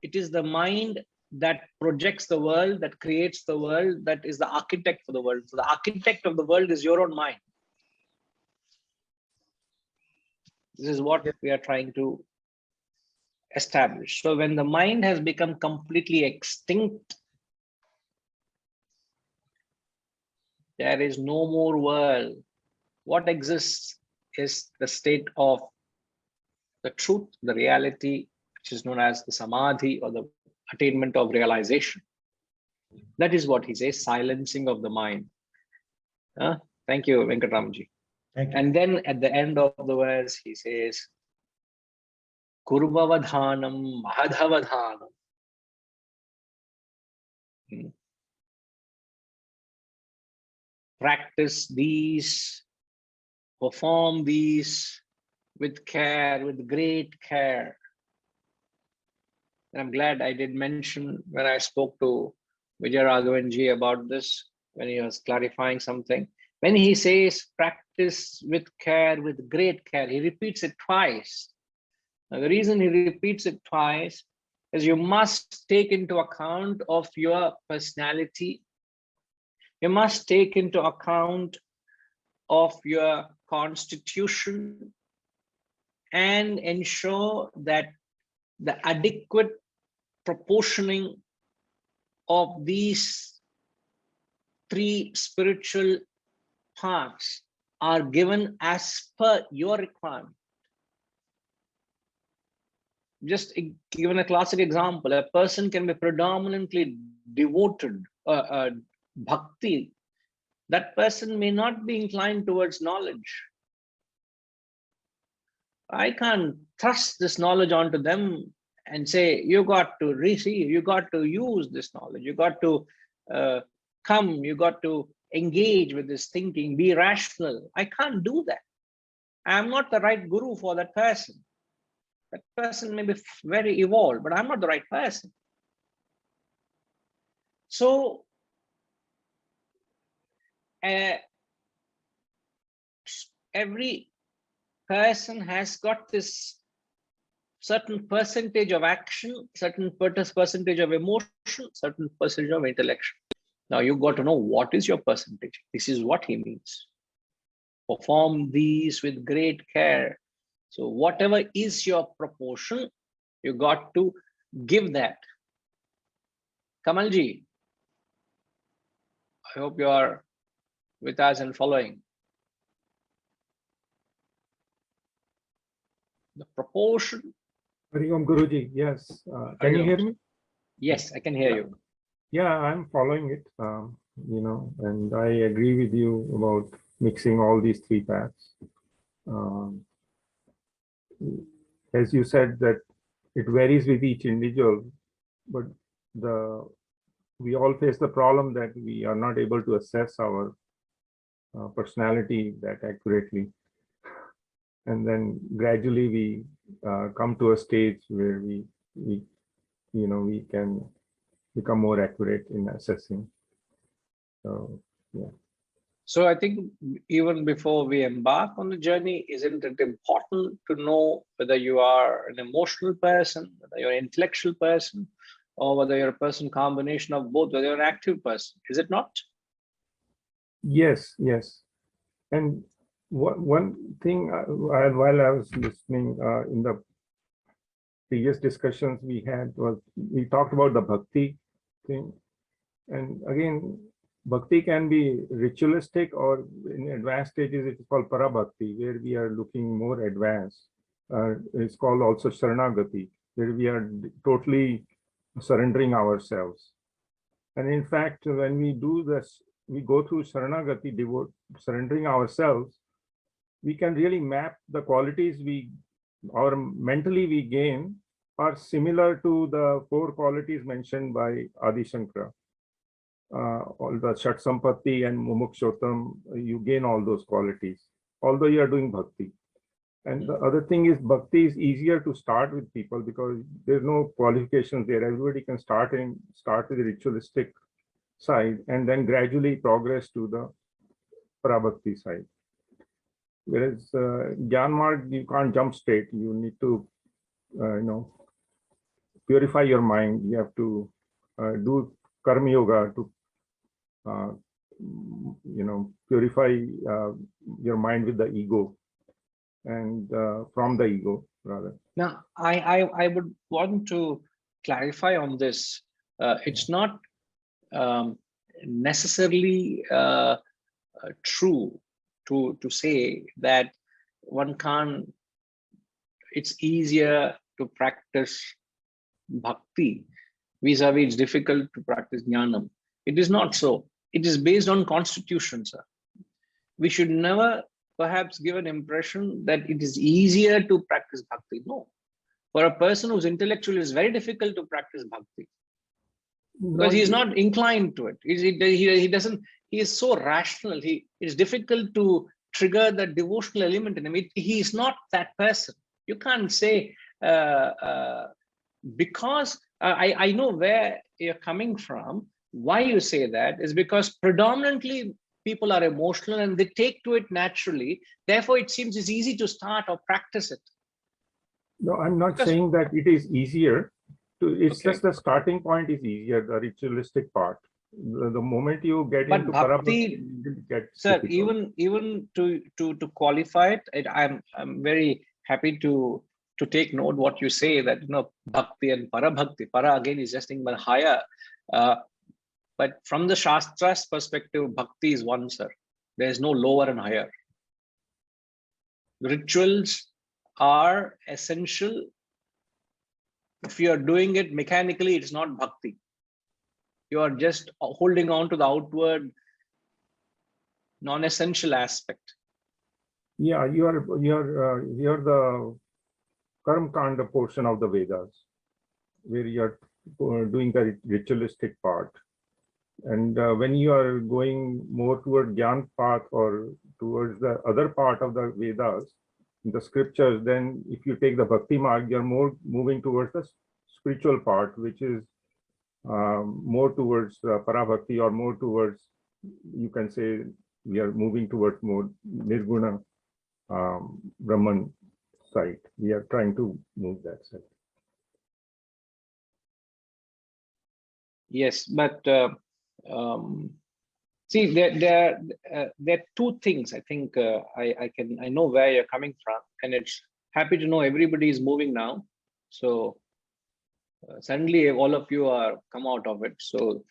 it is the mind that projects the world, that creates the world, that is the architect for the world. So the architect of the world is your own mind. This is what we are trying to establish. So when the mind has become completely extinct, there is no more world. What exists is the state of the truth, the reality, which is known as the samadhi, or the attainment of realization. That is what he says, silencing of the mind. Thank you, Venkatramanji. Thank you. And then at the end of the verse, he says, Kurvavadhanam Mahadhavadhanam. Practice these, perform these with care, with great care. And I'm glad I did mention when I spoke to BHAJAGOVINDAM about this, when he was clarifying something. When he says practice with care, with great care, he repeats it twice. Now, the reason he repeats it twice is you must take into account of your personality. You must take into account of your constitution and ensure that the adequate proportioning of these three spiritual parts are given as per your requirement. Just given a classic example, a person can be predominantly devoted, bhakti. That person may not be inclined towards knowledge. I can't thrust this knowledge onto them and say, you got to receive, you got to use this knowledge, you got to come, you got to engage with this thinking, be rational. I can't do that. I'm not the right guru for that person. That person may be very evolved, but I'm not the right person. So every person has got this certain percentage of action, certain percentage of emotion, certain percentage of intellection. Now you got to know what is your percentage. This is what he means. Perform these with great care. So whatever is your proportion, you got to give that. Kamalji, I hope you are with us and following. The proportion. Hari Om Guruji, yes. Can you hear me? Yes, I can hear you. Yeah, I'm following it, and I agree with you about mixing all these three paths. As you said, that it varies with each individual, but we all face the problem that we are not able to assess our personality that accurately. And then gradually we come to a stage where we can become more accurate in assessing. So, yeah. So I think even before we embark on the journey, isn't it important to know whether you are an emotional person, whether you're an intellectual person, or whether you're a person combination of both, whether you're an active person? Is it not? Yes, yes. And one thing, while I was listening in the previous discussions we had, was we talked about the bhakti thing. And again, bhakti can be ritualistic, or in advanced stages, it's called parabhakti, where we are looking more advanced. It's called also sharanagati, where we are totally surrendering ourselves. And in fact, when we do this, we go through sharanagati, surrendering ourselves, we can really map the qualities mentally we gain are similar to the 4 qualities mentioned by Adi Shankara. All the Shat Sampatti and Mumukshotam, you gain all those qualities, although you are doing bhakti. And the other thing is, bhakti is easier to start with people because there's no qualifications there. Everybody can start with the ritualistic side and then gradually progress to the parabhakti side. Whereas Gyan Marg, you can't jump straight. You need to, purify your mind. You have to do karma yoga to purify your mind with the ego and from the ego rather. Now, I would want to clarify on this. It's not necessarily true to say that one can't. It's easier to practice bhakti vis-a-vis it's difficult to practice jnanam. It is not so. It is based on constitution, sir. We should never perhaps give an impression that it is easier to practice bhakti. No. For a person who's intellectual, it's very difficult to practice bhakti because he's not inclined to it. He doesn't. He is so rational. It's difficult to trigger the devotional element in him. He is not that person. You can't say because I know where you're coming from. Why you say that is because predominantly people are emotional and they take to it naturally. Therefore, it seems it's easy to start or practice it. No, I'm not saying that it is easier. It's just the starting point is easier, the ritualistic part. The moment you get into bhakti, sir, difficult. even to qualify it, I'm very happy to take note what you say that bhakti and parabhakti. Para again is just even higher. But from the Shastra's perspective, bhakti is one, sir. There is no lower and higher. Rituals are essential. If you are doing it mechanically, it's not bhakti. You are just holding on to the outward, non-essential aspect. Yeah, you're the karma kanda portion of the Vedas, where you're doing the ritualistic part. And when you are going more toward Gyan path or towards the other part of the Vedas, the scriptures, then if you take the bhakti mark, you're more moving towards the spiritual part, which is more towards parabhakti or more towards, you can say, we are moving towards more nirguna Brahman side. We are trying to move that side. Yes, but see, there are two things. I think I know where you're coming from, and it's happy to know everybody is moving now. So suddenly all of you are come out of it. So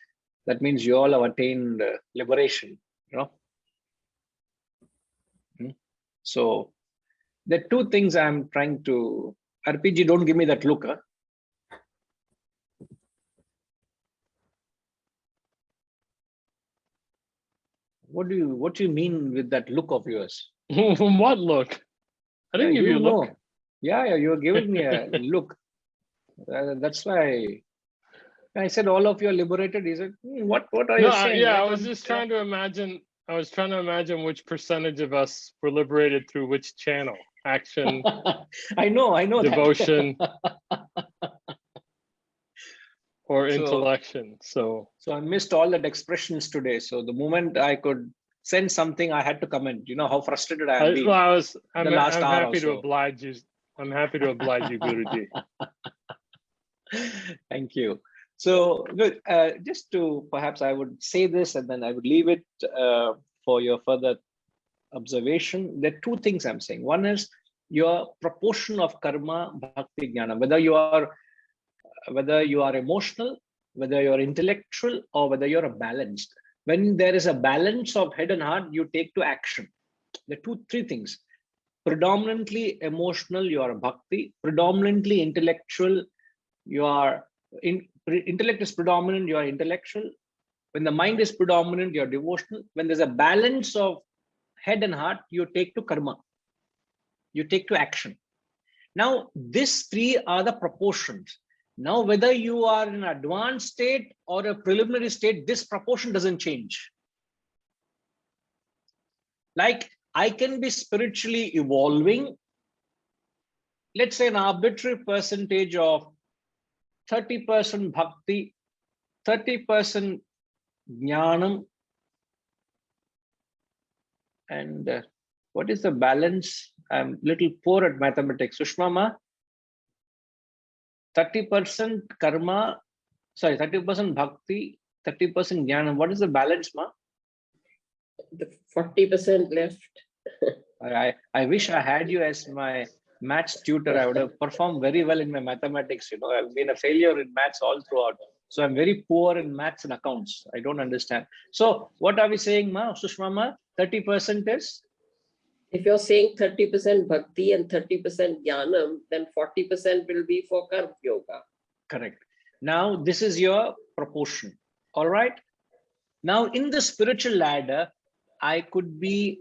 that means you all have attained liberation. So the two things I'm trying to. RPG, don't give me that look. Huh? What do you mean with that look of yours? What look? I didn't give you a look. Yeah, you're giving me a look. That's why I said all of you are liberated. He said, what are you saying? Yeah, I was just trying to imagine. I was trying to imagine which percentage of us were liberated through which channel. Action. I know. Devotion. Or intellection. So I missed all that expressions today. So the moment I could sense something, I had to comment. You know how frustrated I am. I'm happy to oblige you. I'm happy to oblige you, Guruji. Thank you. So good. Just to perhaps I would say this and then I would leave it for your further observation. There are two things I'm saying. One is your proportion of karma, bhakti, jnana. Whether you are emotional, whether you're intellectual, or whether you're balanced. When there is a balance of head and heart, you take to action. There are three things. Predominantly emotional, you are bhakti. Predominantly intellectual, you are intellect is predominant, you are intellectual. When the mind is predominant, you are devotional. When there's a balance of head and heart, you take to karma. You take to action. Now, these three are the proportions. Now, whether you are in an advanced state or a preliminary state, this proportion doesn't change. Like I can be spiritually evolving, let's say an arbitrary percentage of 30% bhakti, 30% jnanam, and what is the balance? I'm little poor at mathematics. Sushma ma, 30% karma, Sorry, 30% bhakti, 30% jnana. What is the balance, ma? The 40% left. I wish I had you as my maths tutor. I would have performed very well in my mathematics. You know, I've been a failure in maths all throughout. So I'm very poor in maths and accounts. I don't understand. So what are we saying, ma? Sushma ma, 30% is? If you're saying 30% bhakti and 30% jnanam, then 40% will be for karma yoga. Correct. Now, this is your proportion. All right. Now, in the spiritual ladder, I could be,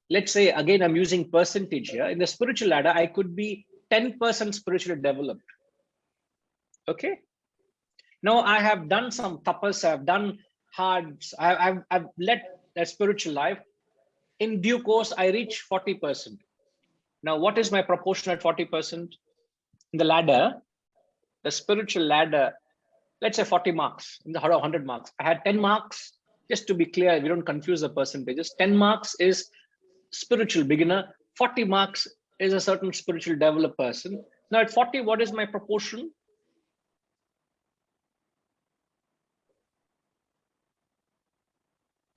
let's say, again, I'm using percentage here. In the spiritual ladder, I could be 10% spiritually developed. Okay. Now, I have done some tapas, I've done hard, I've led a spiritual life. In due course, I reach 40%. Now, what is my proportion at 40%? In the ladder, the spiritual ladder, let's say 40 marks, in the 100 marks. I had 10 marks, just to be clear, we don't confuse the percentages. 10 marks is spiritual beginner, 40 marks is a certain spiritual developed person. Now at 40, what is my proportion?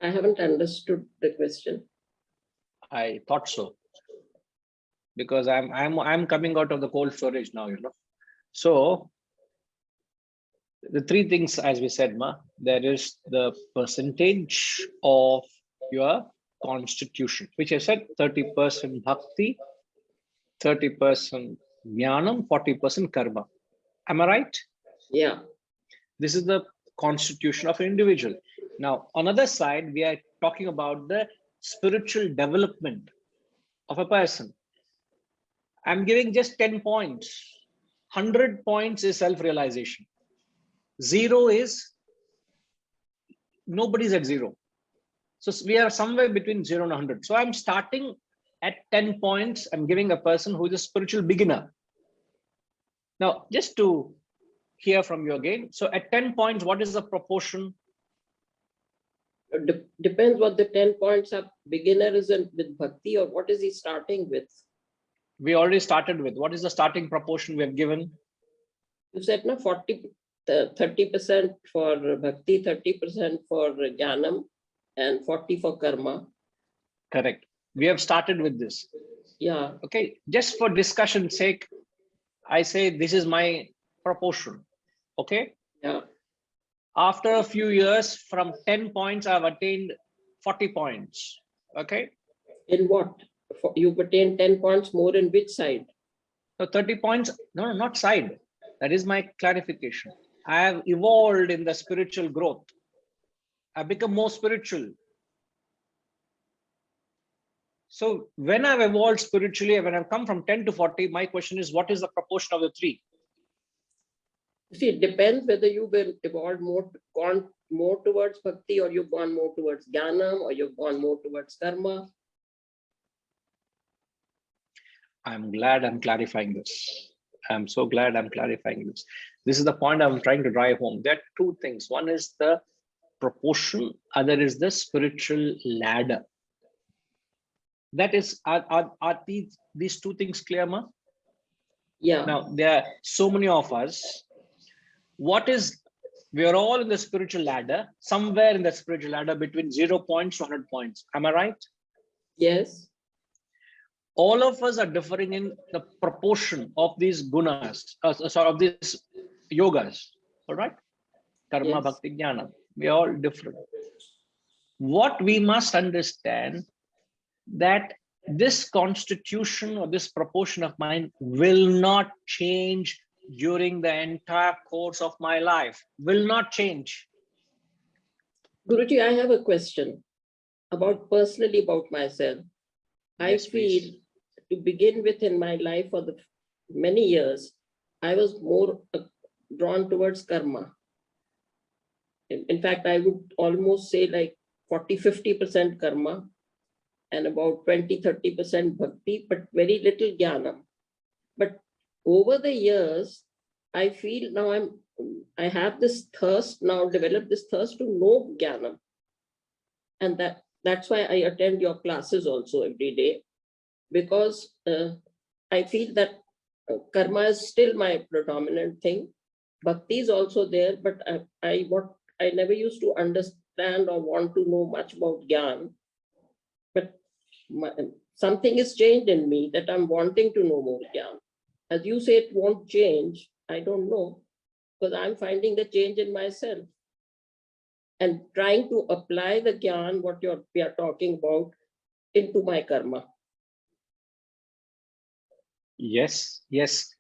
I haven't understood the question. I thought so, because I'm coming out of the cold storage now, you know. So the three things, as we said, ma, there is the percentage of your constitution, which I said 30% bhakti, 30% jnanam, 40% karma. Am I right? Yeah. This is the constitution of an individual. Now, on the other side, we are talking about the spiritual development of a person. I'm giving just 10 points. 100 points is self-realization. 0 is nobody's at 0. So we are somewhere between 0 and 100. So I'm starting at 10 points. I'm giving a person who is a spiritual beginner. Now, just to hear from you again. So at 10 points, what is the proportion? Depends what the 10 points are. Beginner is with bhakti, or what is he starting with? We already started with. What is the starting proportion we have given? You said no, 30% for bhakti, 30% for jnanam, and 40 for karma. Correct. We have started with this. Yeah. Okay. Just for discussion's sake, I say this is my proportion. Okay. Yeah. After a few years, from 10 points, I've attained 40 points. Okay. In what? You've attained 10 points more in which side? So 30 points, no, not side. That is my clarification. I have evolved in the spiritual growth. I become more spiritual. So when I've evolved spiritually, when I've come from 10 to 40, my question is, what is the proportion of the three? See, it depends whether you've evolved gone more towards bhakti, or you've gone more towards jnanam, or you've gone more towards karma. I'm glad I'm clarifying this. I'm so glad I'm clarifying this. This is the point I'm trying to drive home. There are two things. One is the proportion, other is the spiritual ladder. That is, are these two things clear, ma? Yeah. Now, there are so many of us. We are all in the spiritual ladder, somewhere in the spiritual ladder between 0 points to 100 points. Am I right? Yes. All of us are differing in the proportion of these gunas, of these yogas. All right? Karma, Yes. bhakti, jnana. We are all different. What we must understand, that this constitution or this proportion of mine will not change during the entire course of my life. Will not change. Guruji, I have a question personally about myself. Yes, I feel, to begin with, in my life for the many years, I was more drawn towards karma. In fact, I would almost say like 40-50% karma and about 20-30% bhakti, but very little jnanam. But over the years, I feel now I have this thirst, now developed this thirst to know jnanam. And that's why I attend your classes also every day, because I feel that karma is still my predominant thing. bhakti is also there, but I never used to understand or want to know much about Gyan. But something is changed in me that I'm wanting to know more Gyan. As you say, it won't change. I don't know, because I'm finding the change in myself and trying to apply the Gyan, what we are talking about, into my karma. Yes, yes.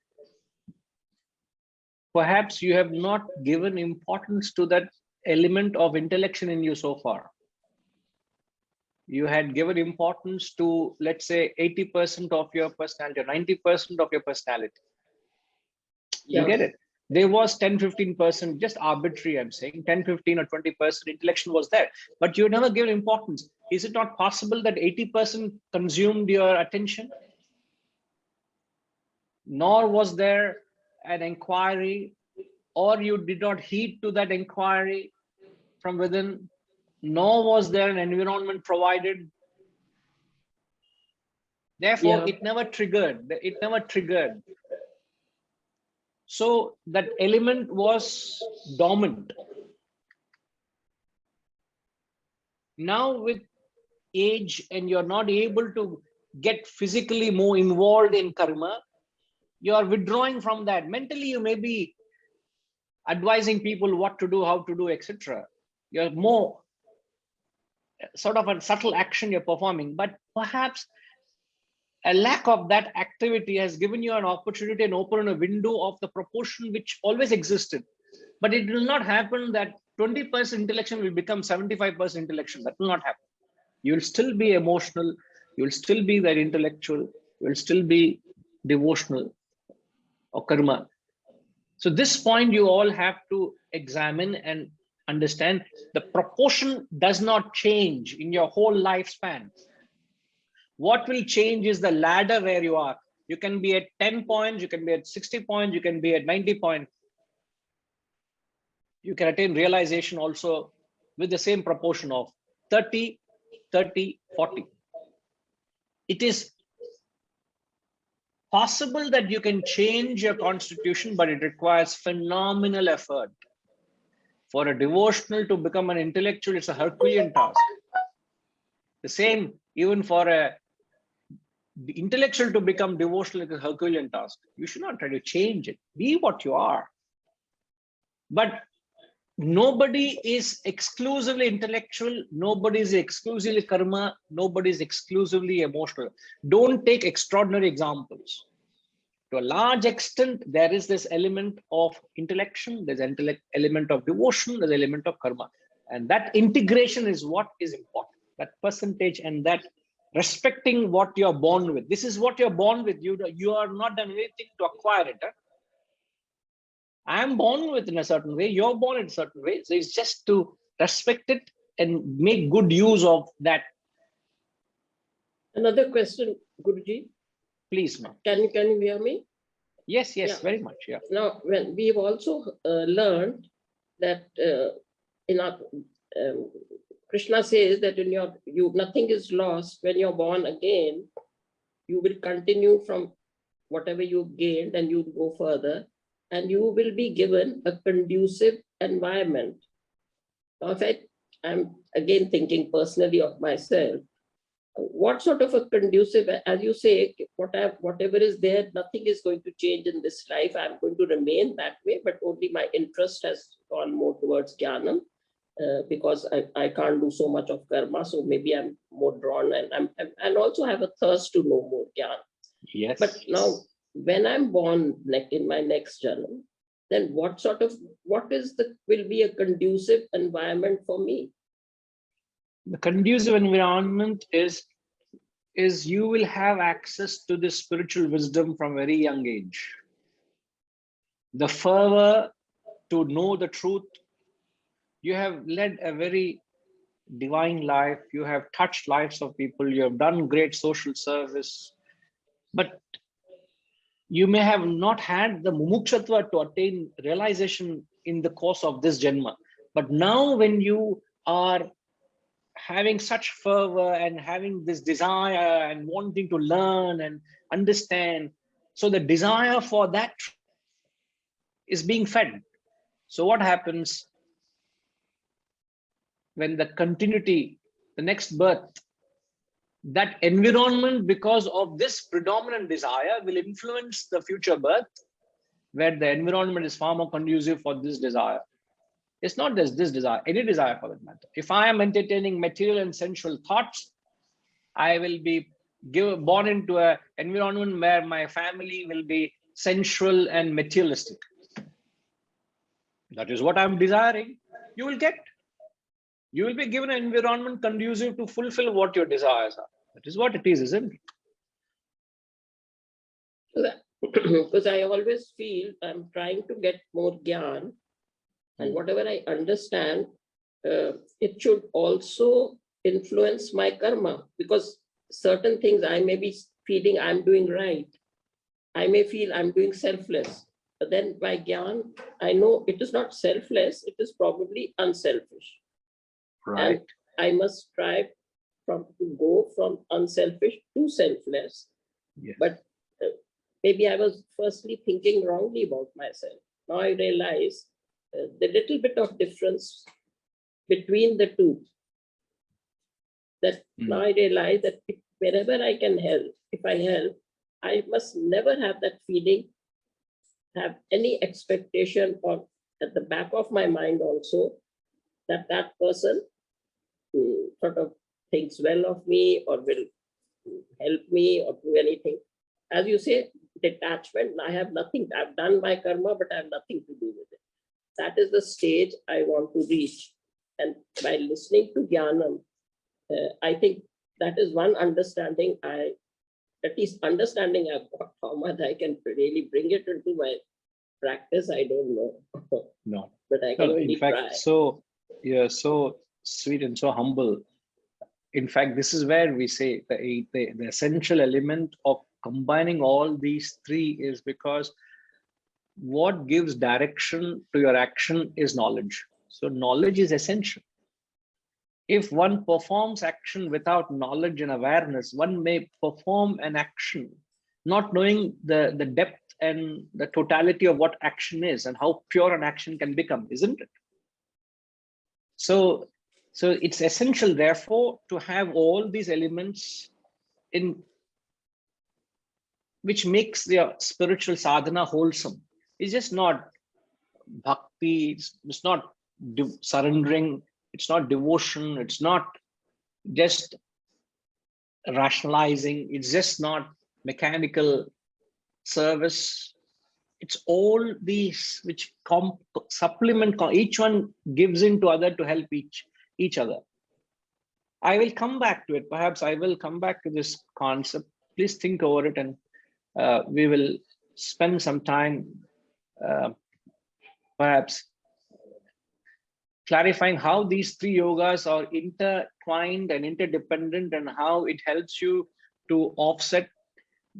Perhaps you have not given importance to that element of intellection in you so far. You had given importance to, let's say, 80% of your personality, or 90% of your personality. You get it? There was 10-15%, just arbitrary, I'm saying, 10-15 or 20% intellection was there, but you never given importance. Is it not possible that 80% consumed your attention? Nor was there an inquiry, or you did not heed to that inquiry from within, nor was there an environment provided. Therefore, it never triggered. It never triggered. So that element was dormant. Now with age, and you're not able to get physically more involved in karma, you are withdrawing from that. Mentally, you may be advising people what to do, how to do, etc. You're more sort of a subtle action you're performing, but perhaps a lack of that activity has given you an opportunity and opened a window of the proportion which always existed. But it will not happen that 20% intellection will become 75% intellection. That will not happen. You will still be emotional. You will still be that intellectual. You will still be devotional or karma. So this point you all have to examine and understand. The proportion does not change in your whole lifespan. What will change is the ladder where you are. You can be at 10 points, you can be at 60 points, you can be at 90 points. You can attain realization also with the same proportion of 30, 30, 40. It is possible that you can change your constitution, but it requires phenomenal effort. For a devotional to become an intellectual, it's a Herculean task. The same even for the intellectual to become devotional is a Herculean task. You should not try to change it. Be what you are. But nobody is exclusively intellectual. Nobody is exclusively karma. Nobody is exclusively emotional. Don't take extraordinary examples. To a large extent, there is this element of intellection. There's an element of devotion. There's an element of karma. And that integration is what is important. That percentage and that respecting what you're born with. This is what you're born with. You are not done anything to acquire it. Huh? I am born with in a certain way. You're born in a certain way. So it's just to respect it and make good use of that. Another question, Guruji. Please, ma'am. Can you hear me? Yes, yes, very much. Yeah. Now, when we've also learned that in our Krishna says that in nothing is lost when you're born again. You will continue from whatever you've gained and you go further, and you will be given a conducive environment. Now, in fact, I'm again thinking personally of myself. What sort of a conducive, as you say, whatever is there, nothing is going to change in this life. I'm going to remain that way, but only my interest has gone more towards jnanam. Because I can't do so much of karma, so maybe I'm more drawn and also have a thirst to know more jnana. Yes. But now, when I'm born in my next janam, then will be a conducive environment for me? The conducive environment is you will have access to this spiritual wisdom from very young age. The fervor to know the truth. You have led a very divine life. You have touched lives of people. You have done great social service. But you may have not had the mumukshatva to attain realization in the course of this Janma. But now when you are having such fervor and having this desire and wanting to learn and understand, so the desire for that is being fed. So what happens when the continuity, the next birth, that environment, because of this predominant desire, will influence the future birth, where the environment is far more conducive for this desire. It's not just this desire, any desire for that matter. If I am entertaining material and sensual thoughts, I will be born into an environment where my family will be sensual and materialistic. That is what I'm desiring. You will get. You will be given an environment conducive to fulfill what your desires are. That is what it is, isn't it? Because I always feel I'm trying to get more gyan, and whatever I understand, it should also influence my karma, because certain things I may be feeling I'm doing right. I may feel I'm doing selfless, but then by gyan, I know it is not selfless, it is probably unselfish. Right. And I must strive to go from unselfish to selfless. Yes. But maybe I was firstly thinking wrongly about myself. Now I realize the little bit of difference between the two. That now I realize that wherever I can help, if I help, I must never have that feeling, have any expectation, or at the back of my mind also, that that person sort of thinks well of me or will help me or do anything. As you say, detachment, I have nothing, I've done my karma, but I have nothing to do with it. That is the stage I want to reach. And by listening to Jnanam, I think that is one understanding at least understanding I've got. How much I can really bring it into my practice, I don't know. No. But I can only in fact, try. so you're so sweet and so humble. In fact, this is where we say the essential element of combining all these three is because what gives direction to your action is knowledge. So knowledge is essential. If one performs action without knowledge and awareness, one may perform an action not knowing the depth and the totality of what action is and how pure an action can become, isn't it? So it's essential, therefore, to have all these elements in which makes the spiritual sadhana wholesome. It's just not bhakti, it's not surrendering, it's not devotion, it's not just rationalizing, it's just not mechanical service. It's all these which supplement, each one gives into other to help each other. I will come back to it. Perhaps I will come back to this concept. Please think over it, and we will spend some time perhaps clarifying how these three yogas are intertwined and interdependent, and how it helps you to offset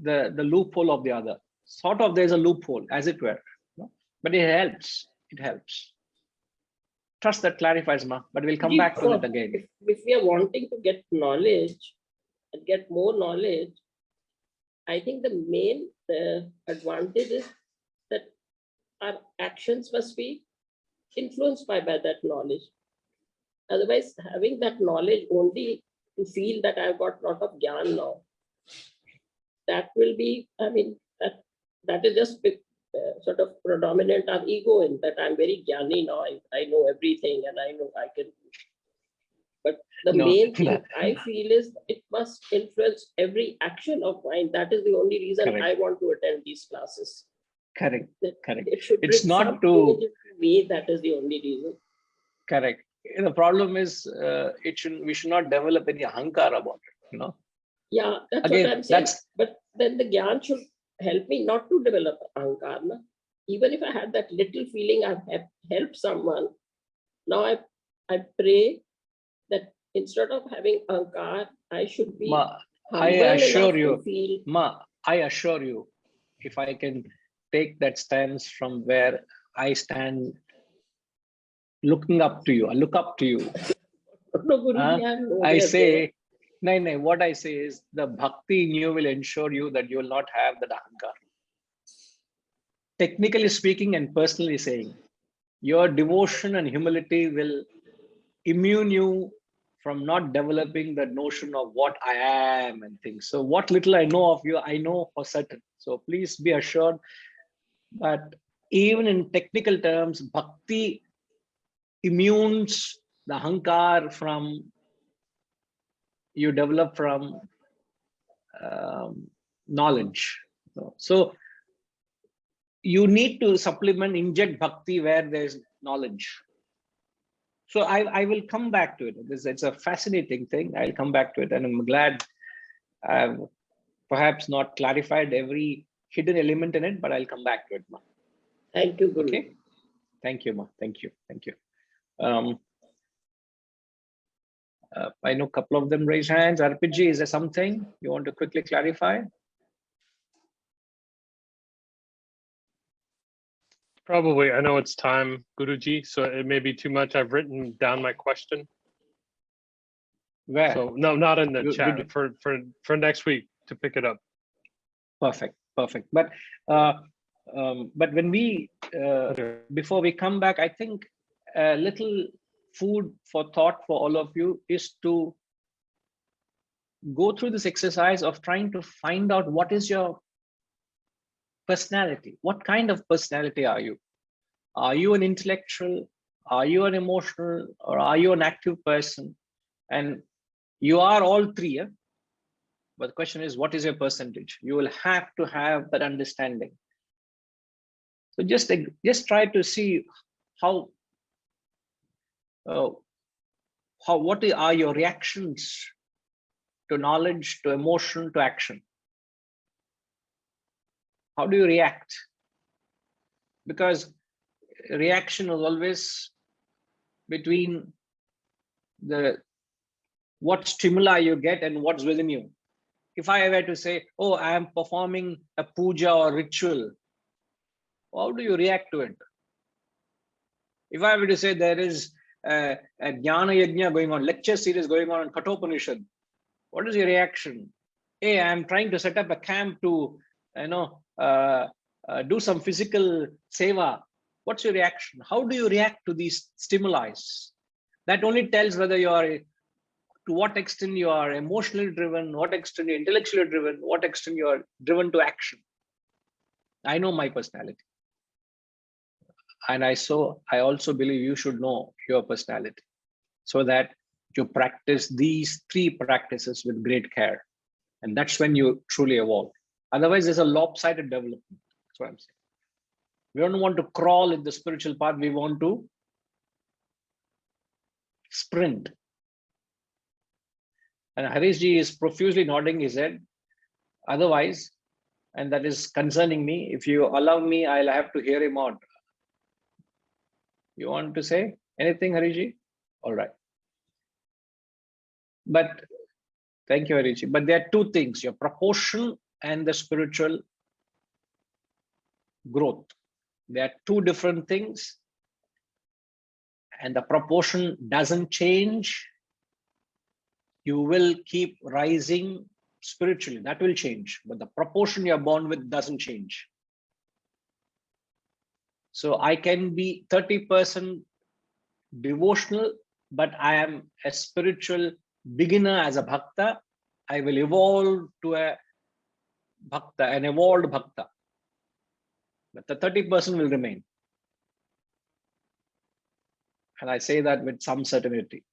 the loophole of the other. Sort of there's a loophole, as it were, but it helps. It helps. Trust that clarifies, Ma, but we'll come back to it again. If we are wanting to get knowledge and get more knowledge, I think the main advantage is that our actions must be influenced by that knowledge. Otherwise, having that knowledge only to feel that I've got a lot of jnana now, that will be, I mean, that is just sort of predominant of ego in that I'm very jnani now, I know everything and I know I can. But the main thing I feel is it must influence every action of mine. That is the only reason Correct. I want to attend these classes. Correct. Correct. It's not to me. That is the only reason. Correct. The problem is we should not develop any ahankar about it. Yeah, that's Again, what I'm saying. But then the gyan should help me not to develop ahankar. Na? Even if I had that little feeling I've helped someone, now I pray that instead of having ahankar, I should be I assure you, if I can take that stance from where I stand, looking up to you, I look up to you. I say, what I say is the bhakti in you will ensure you that you will not have that ahankar. Technically speaking and personally saying, your devotion and humility will immune you from not developing the notion of what I am and things. So what little I know of you, I know for certain. So please be assured that even in technical terms, bhakti immunes the hankar from you develop from knowledge. So you need to supplement, inject bhakti where there's knowledge. So I will come back to it. It's a fascinating thing. I'll come back to it, and I'm glad I've perhaps not clarified every hidden element in it, but I'll come back to it, Ma. Thank you, Guru. Okay. Thank you, Ma. Thank you. Thank you. I know a couple of them raise hands. RPG, is there something you want to quickly clarify? Probably. I know it's time, Guruji, so it may be too much. I've written down my question. Where? So no, not in the chat. For next week to pick it up. Perfect. Perfect. But when we before we come back, I think a little food for thought for all of you is to go through this exercise of trying to find out what is your personality. What kind of personality are you? Are you an intellectual? Are you an emotional? Or are you an active person? And you are all three. Yeah? But the question is, what is your percentage? You will have to have that understanding. So just try to see what are your reactions to knowledge, to emotion, to action. How do you react? Because reaction is always between what stimuli you get and what's within you. If I were to say, oh, I am performing a puja or ritual, how do you react to it? If I were to say there is a Jnana Yajna going on, lecture series going on Kathopanishad, what is your reaction? Hey, I'm trying to set up a camp to, do some physical seva. What's your reaction? How do you react to these stimuli? That only tells whether you are, to what extent you are emotionally driven, what extent you're intellectually driven, what extent you are driven to action. I know my personality. And I also believe you should know your personality so that you practice these three practices with great care. And that's when you truly evolve. Otherwise, there's a lopsided development. That's what I'm saying. We don't want to crawl in the spiritual path. We want to sprint. And Harishji is profusely nodding his head. Otherwise, and that is concerning me, if you allow me, I'll have to hear him out. You want to say anything, Harishji? All right. But thank you, Harishji. But there are two things, your proportion and the spiritual growth. They are two different things. And the proportion doesn't change. You will keep rising spiritually. That will change. But the proportion you're born with doesn't change. So I can be 30% devotional, but I am a spiritual beginner as a bhakta. I will evolve to a bhakta, an evolved bhakta. But the 30% will remain. And I say that with some certainty.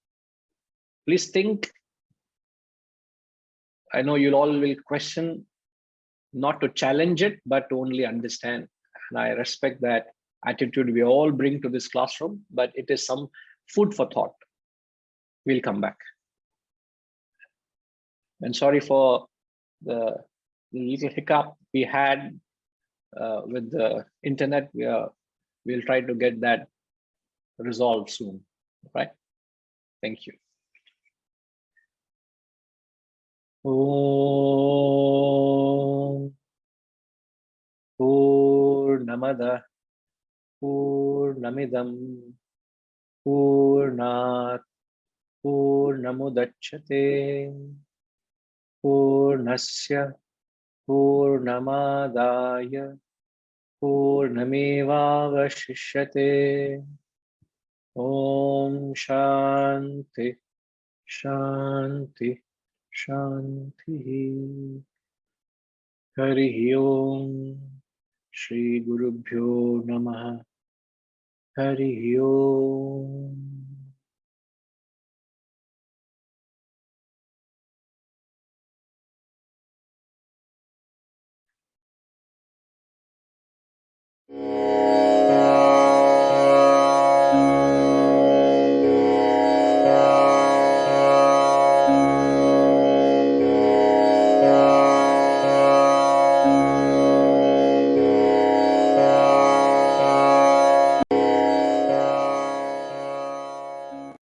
Please think. I know you all will question, not to challenge it, but to only understand. And I respect that attitude we all bring to this classroom, but it is some food for thought. We'll come back. And sorry for the little hiccup we had with the internet. We'll try to get that resolved soon, right? Thank you. Om Purnamada Purnamidam Purnat Purnamudachyate Purnasya Purnamadaya पूर्णमेवावशिष्यते। ॐ शान्ति शान्ति शान्तिः। हरिः ओम् श्रीगुरुभ्यो नमः। हरिः ओम्।